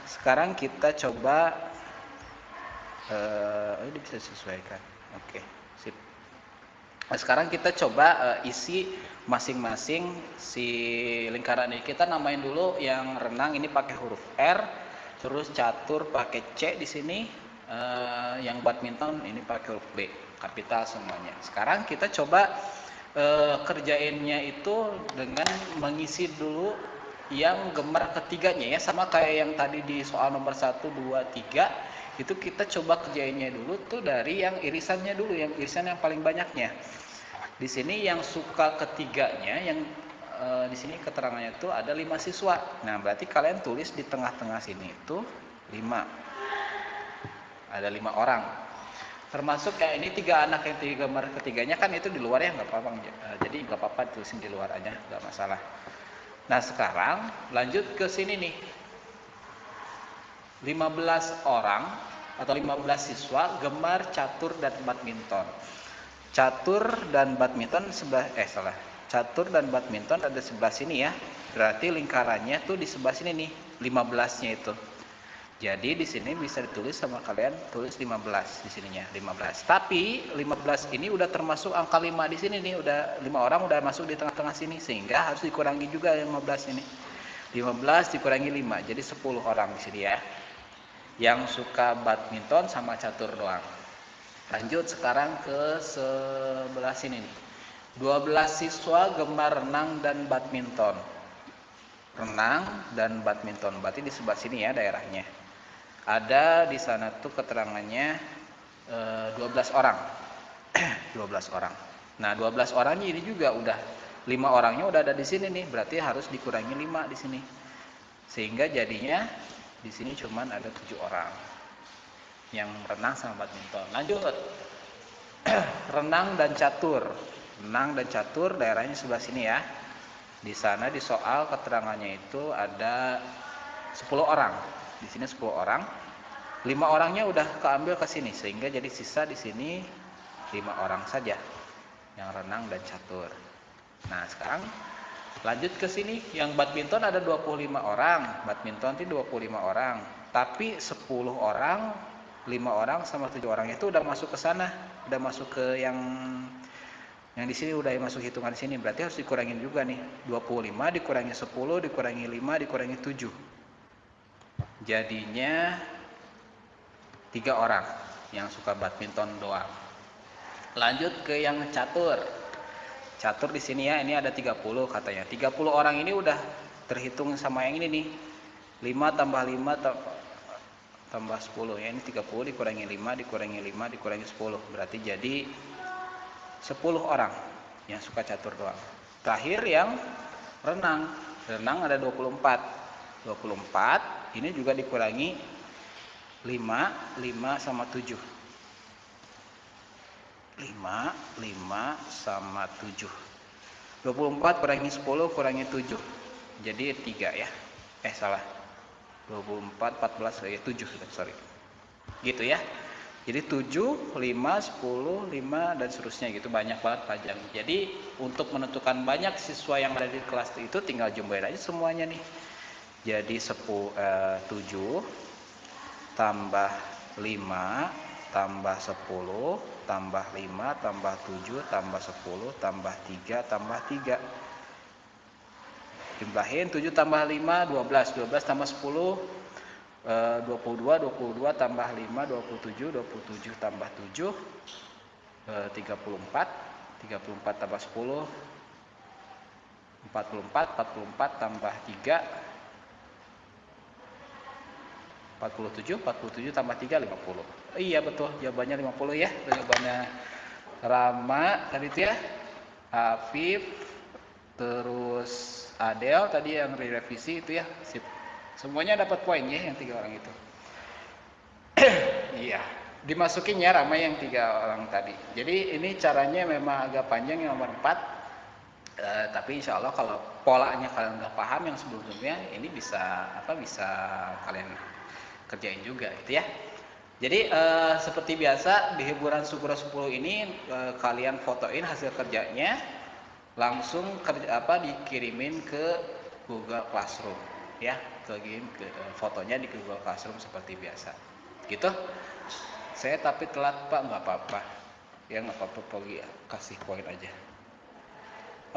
sekarang kita coba ini bisa disesuaikan. Oke, sip. Nah, sekarang kita coba isi masing-masing si lingkaran ini. Kita namain dulu yang renang ini pakai huruf R, terus catur pakai C di sini, yang badminton ini pakai huruf B, kapital semuanya. Sekarang kita coba kerjainnya itu dengan mengisi dulu yang gemar ketiganya ya, sama kayak yang tadi di soal nomor 1, 2, 3. Itu kita coba kerjainnya dulu tuh dari yang irisannya dulu, yang irisan yang paling banyaknya. Di sini yang suka ketiganya, yang di sini keterangannya itu ada 5 siswa. Nah, berarti kalian tulis di tengah-tengah sini itu 5. Ada 5 orang. Termasuk kayak ini 3 anak yang 3 gambar ketiganya kan itu di luar ya, nggak apa-apa. Jadi nggak apa-apa tulisin di luar aja, nggak masalah. Nah, sekarang lanjut ke sini nih. 15 orang atau 15 siswa gemar catur dan badminton. Catur dan badminton Catur dan badminton ada sebelah sini ya. Berarti lingkarannya tuh di sebelah sini nih, 15-nya itu. Jadi di sini bisa ditulis sama kalian, tulis 15 di sininya, 15. Tapi 15 ini udah termasuk angka 5 di sini nih, udah 5 orang udah masuk di tengah-tengah sini, sehingga harus dikurangi juga 15 ini. 15 dikurangi 5, jadi 10 orang di sini ya. Yang suka badminton sama catur doang. Lanjut sekarang ke sebelah sini nih. 12 siswa gemar renang dan badminton. Renang dan badminton, berarti di sebelah sini ya daerahnya. Ada di sana tuh keterangannya 12 orang. 12 orang. Nah, 12 orangnya ini juga udah 5 orangnya udah ada di sini nih, berarti harus dikurangi 5 di sini. Sehingga jadinya di sini cuman ada 7 orang yang renang sama badminton. Lanjut. Renang dan catur. Renang dan catur daerahnya sebelah sini ya. Di sana di soal keterangannya itu ada 10 orang. Di sini 10 orang. 5 orangnya udah keambil ke sini, sehingga jadi sisa di sini 5 orang saja yang renang dan catur. Nah, sekarang lanjut ke sini, yang badminton ada 25 orang. Badminton itu 25 orang. Tapi 10 orang, 5 orang sama 7 orang itu udah masuk ke sana, udah masuk ke yang di sini, udah masuk hitungan sini. Berarti harus dikurangin juga nih. 25 dikurangi 10 dikurangi 5 dikurangi 7. Jadinya 3 orang yang suka badminton doang. Lanjut ke yang catur. Catur di sini ya, ini ada 30 katanya. 30 orang ini udah terhitung sama yang ini nih. 5 tambah 5 tambah 10 ya. Ini 30 dikurangi 5 dikurangi 5 dikurangi 10. Berarti jadi 10 orang yang suka catur doang. Terakhir yang renang ada 24 ini juga dikurangi 5 sama 7 24 kurangi 10 kurangi 7 jadi 3 ya, salah 24, 14, 7 sorry gitu ya. Jadi 7, 5, 10, 5 dan seterusnya gitu, banyak banget panjang. Jadi untuk menentukan banyak siswa yang ada di kelas itu tinggal jumlahin aja semuanya nih. Jadi 7 tambah 5 tambah 10 tambah 5 tambah 7 tambah 10 tambah 3 tambah 3. Jumlahin 7 tambah 5 12 tambah 10 22 tambah 5 27 tambah 7 34 tambah 10 44 tambah 3 47 tambah 3 50. Iya betul, jawabannya 50 ya. Jawabannya Rama tadi itu ya, Afif, terus Adel tadi yang direvisi itu ya. Sip. Semuanya dapat poin ya yang 3 orang itu. Iya, dimasukin ya Rama yang 3 orang tadi. Jadi ini caranya memang agak panjang yang nomor 4. Tapi insya Allah kalau polanya kalian nggak paham yang sebelumnya, ini bisa kalian kerjain juga gitu ya. Jadi seperti biasa di hiburan Sukura 10 ini kalian fotoin hasil kerjanya, langsung dikirimin ke Google Classroom ya, fotonya di Google Classroom seperti biasa gitu. Saya tapi telat Pak, nggak apa-apa ya, nggak apa-apa, Pogi kasih poin aja.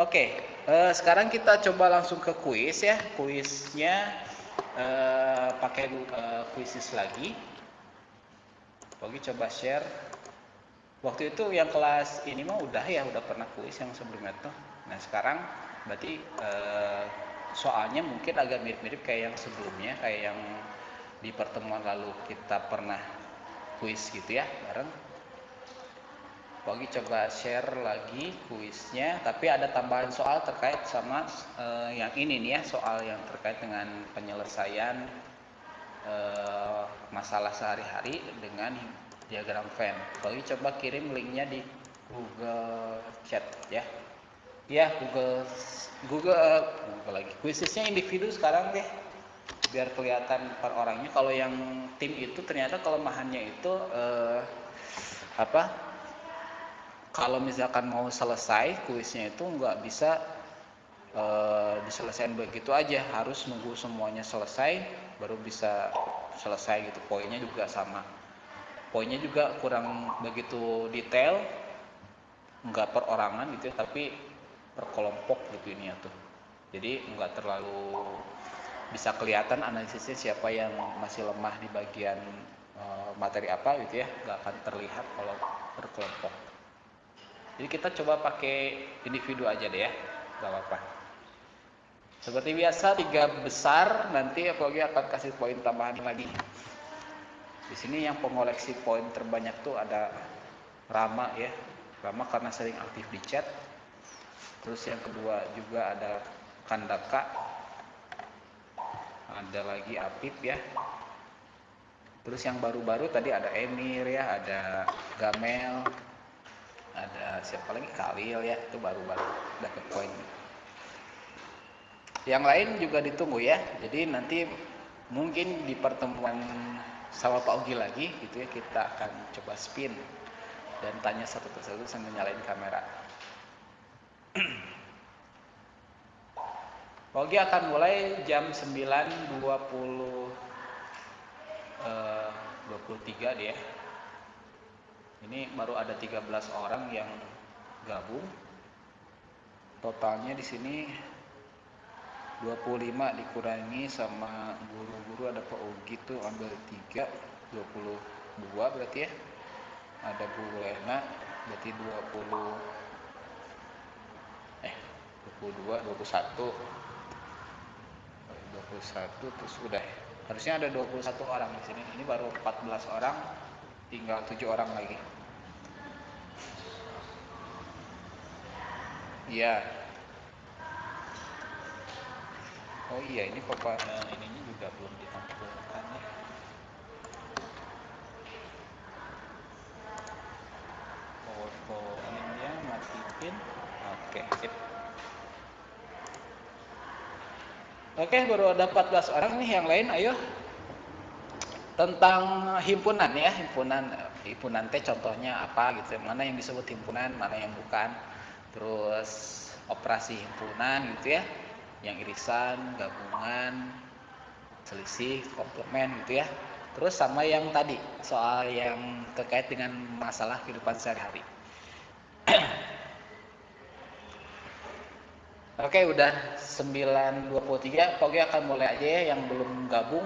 Oke, sekarang kita coba langsung ke kuis ya. Kuisnya pakai kuisis lagi. Pogi coba share. Waktu itu yang kelas ini mah udah pernah kuis yang sebelumnya tuh. Nah sekarang berarti soalnya mungkin agak mirip-mirip kayak yang sebelumnya, kayak yang di pertemuan lalu kita pernah kuis gitu ya bareng. Pogi coba share lagi kuisnya, tapi ada tambahan soal terkait sama yang ini nih ya, soal yang terkait dengan penyelesaian masalah sehari-hari dengan diagram Venn. Pogi coba kirim linknya di Google Chat ya. Ya Google lagi. Kuisnya individu sekarang deh, biar kelihatan per orangnya. Kalau yang tim itu ternyata kelemahannya itu kalau misalkan mau selesai kuisnya itu nggak bisa diselesaikan begitu aja, harus nunggu semuanya selesai baru bisa selesai gitu. Poinnya juga sama, poinnya juga kurang begitu detail, nggak perorangan gitu ya, tapi per kelompok gitu ini ya tuh. Jadi nggak terlalu bisa kelihatan analisisnya siapa yang masih lemah di bagian materi apa gitu ya, nggak akan terlihat kalau per kelompok. Jadi kita coba pakai individu aja deh ya, nggak apa-apa. Seperti biasa 3 besar, nanti Pogi akan kasih poin tambahan lagi. Di sini yang pengoleksi poin terbanyak tuh ada Rama ya, Rama karena sering aktif di chat. Terus yang kedua juga ada Kandaka, ada lagi Apip ya. Terus yang baru-baru tadi ada Emir ya, ada Gamel, ada siapa lagi, Khalil ya, itu baru-baru dapat poin. Yang lain juga ditunggu ya. Jadi nanti mungkin di pertemuan sama Pak Ugi lagi gitu ya, kita akan coba spin dan tanya satu persatu sambil nyalain kamera. Pak Ugi akan mulai jam 9.23 dia. Ini baru ada 13 orang yang gabung. Totalnya di sini 25 dikurangi sama guru-guru, ada Pak Ugi tuh ambil 3, 22 berarti ya. Ada Bu Lena berarti 22, 21 terus udah. Harusnya ada 21 orang di sini. Ini baru 14 orang, tinggal 7 orang lagi. Iya. Oh iya, ini ininya juga belum ditampilkan ya. Ininya matiin. Oke, sip. Oke, baru ada 14 orang nih, yang lain ayo. Tentang himpunan ya, himpunan teh contohnya apa gitu, mana yang disebut himpunan, mana yang bukan. Terus operasi himpunan gitu ya, yang irisan, gabungan, selisih, komplement gitu ya. Terus sama yang tadi, soal yang terkait dengan masalah kehidupan sehari-hari. Oke, udah 9.23, pokoknya akan mulai aja ya. Yang belum gabung,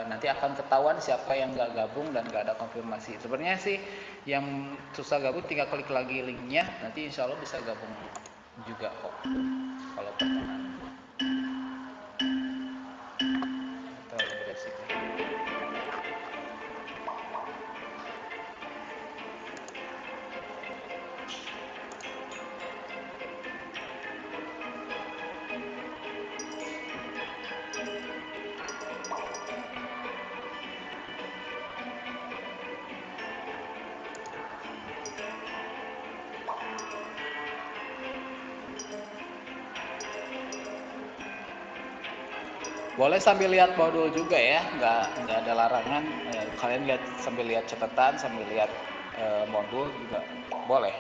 nanti akan ketahuan siapa yang nggak gabung dan nggak ada konfirmasi. Sebenarnya sih yang susah gabung tinggal klik lagi linknya, nanti insya Allah bisa gabung juga kok. Kalau pertengahan. Terlalu beresik. Boleh sambil lihat modul juga ya, nggak ada larangan. Kalian lihat sambil lihat catatan, sambil lihat modul juga boleh.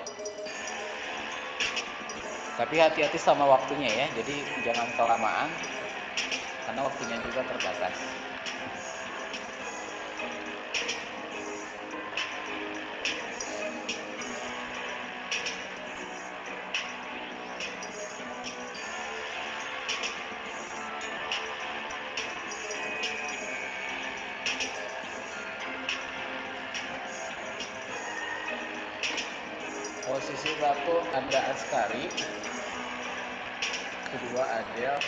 Tapi hati-hati sama waktunya ya, jadi jangan kelamaan karena waktunya juga terbatas. Posisi satu ada Askari, kedua Adel,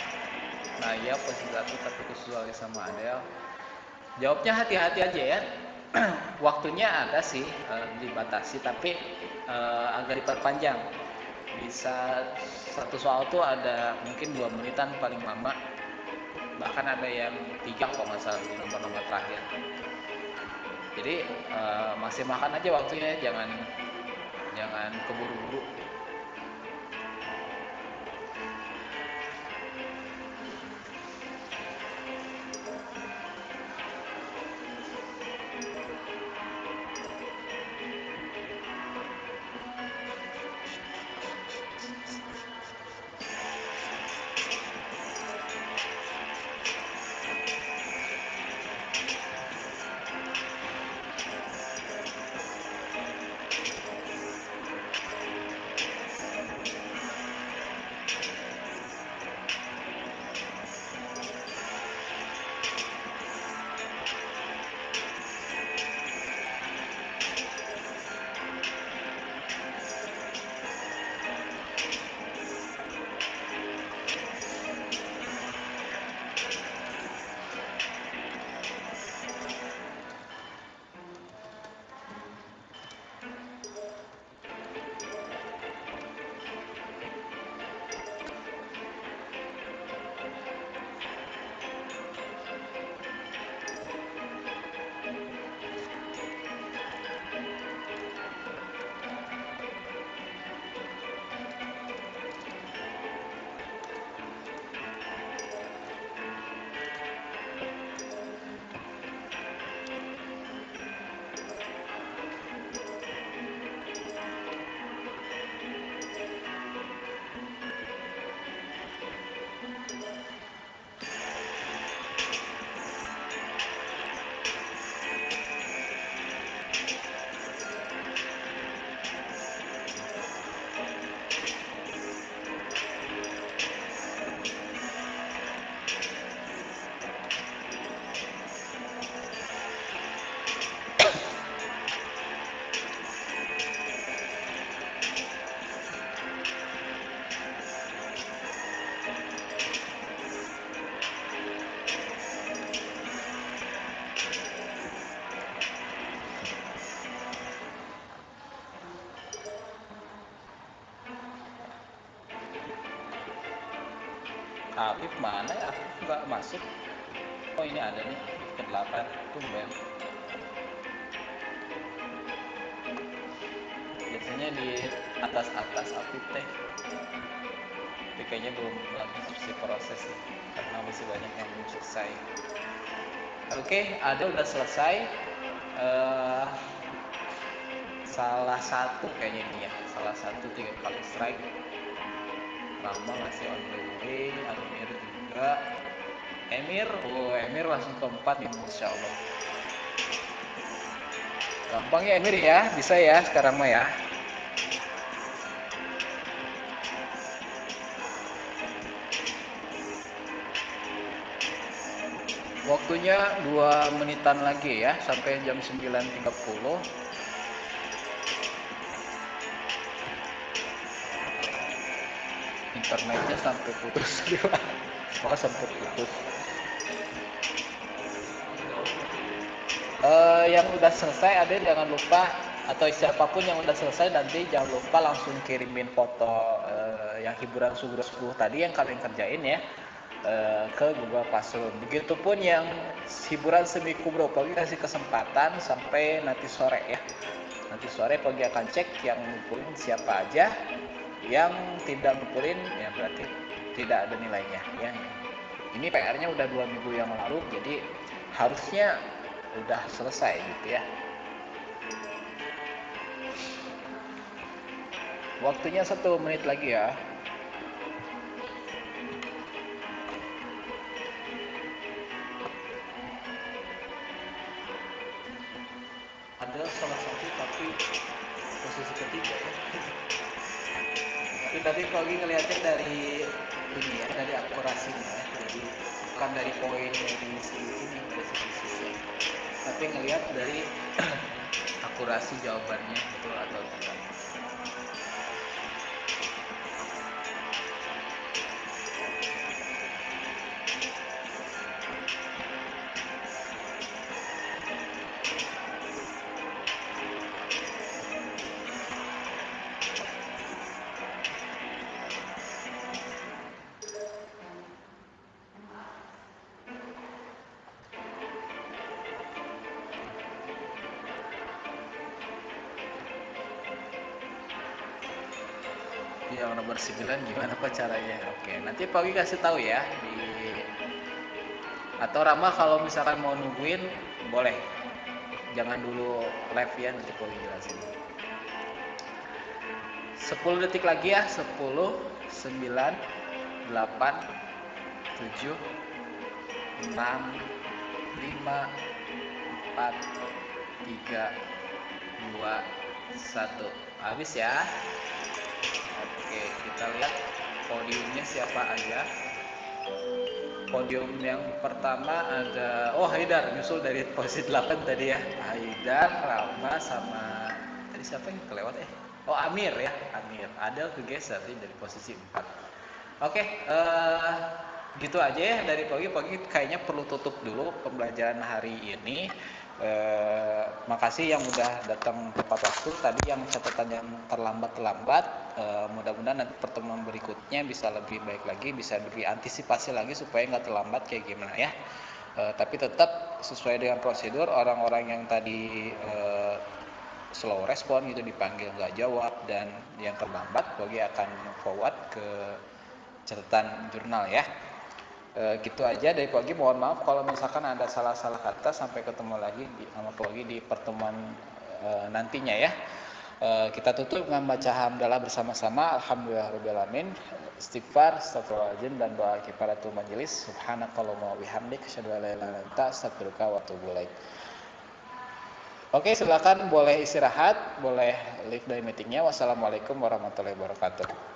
Naya posisi satu tapi kesuali sama Adel. Jawabnya hati-hati aja ya. Waktunya ada sih dibatasi, tapi agak diperpanjang. Bisa satu soal tuh ada mungkin 2 menitan paling lama. Bahkan ada yang 3 kalau nggak salah di nomor-nomor terakhir. Jadi masih makan aja waktunya, jangan keburu-buru. Afif mana ya? Afif nggak masuk. Oh ini ada nih, ke-8. Tumben. Biasanya di atas-atas Afif teh. Tapi kayaknya belum lagi proses sih, karena masih banyak yang belum selesai. Oke, ada udah selesai. Eh, salah satu kayaknya ini ya, salah satu 3 kali strike. Rama masih on the way, Amir juga. Emir langsung keempat nih, Masya Allah. Gampang ya Emir ya, bisa ya sekarang mah ya. Waktunya 2 menitan lagi ya, sampai jam 9.30. Internetnya sampai putus. Wah, sampai putus. Yang udah selesai ada jangan lupa, atau siapapun yang udah selesai nanti jangan lupa langsung kirimin foto yang hiburan subuh tadi yang kalian kerjain ya, ke Google Classroom. Begitupun yang hiburan semi kubro, Pagi kasih kesempatan sampai nanti sore ya. Nanti sore Pagi akan cek yang ngumpulin siapa aja, yang tidak ngumpulin ya berarti tidak ada nilainya ya. Ini PR-nya udah 2 minggu yang lalu, jadi harusnya udah selesai gitu ya. Waktunya 1 menit lagi ya. Ada salah satu tapi posisi ketiga ya. Tapi tadi Pagi ngeliatnya dari ini ya, dari akurasinya ya. Jadi bukan dari poin dari si ini, dari sisi, tapi ngelihat dari akurasi jawabannya betul atau tidak. Yang nomor 9 gimana Pak caranya? Oke, nanti Pagi kasih tahu ya di, atau Rama kalau misalkan mau nungguin boleh. Jangan dulu live ya, nanti Pagi jelasin. 10 detik lagi ya. 10, 9, 8, 7, 6, 5, 4, 3, 2, 1. Habis ya. Oke, kita lihat podiumnya siapa aja. Podium yang pertama ada, Haidar, nyusul dari posisi 8 tadi ya. Haidar, Rama, sama tadi siapa yang kelewat Amir ya. Amir, Adel kegeser sih dari posisi 4. Oke, gitu aja ya dari Pagi kayaknya perlu tutup dulu pembelajaran hari ini. Makasih yang udah datang tepat waktu. Tadi yang catatan yang terlambat, mudah-mudahan nanti pertemuan berikutnya bisa lebih baik lagi, bisa lebih antisipasi lagi supaya nggak terlambat kayak gimana ya. Tapi tetap sesuai dengan prosedur, orang-orang yang tadi slow respon gitu dipanggil nggak jawab dan yang terlambat Pagi akan forward ke catatan jurnal ya. Gitu aja dari Pagi, mohon maaf kalau misalkan ada salah-salah kata. Sampai ketemu lagi sama Pagi di pertemuan nantinya ya. Kita tutup dengan baca hamdalah bersama-sama. Alhamdulillahirrahmanirrahim. Istighfar, astagfirullahaladzim, dan doa kifaratul majelis. Subhanakallahumma wa bihamdik, asyhadu an la ilaha illa anta, astaghfiruka wa atubu ilaik. Oke, silakan boleh istirahat, boleh leave dari meetingnya. Wassalamualaikum warahmatullahi wabarakatuh.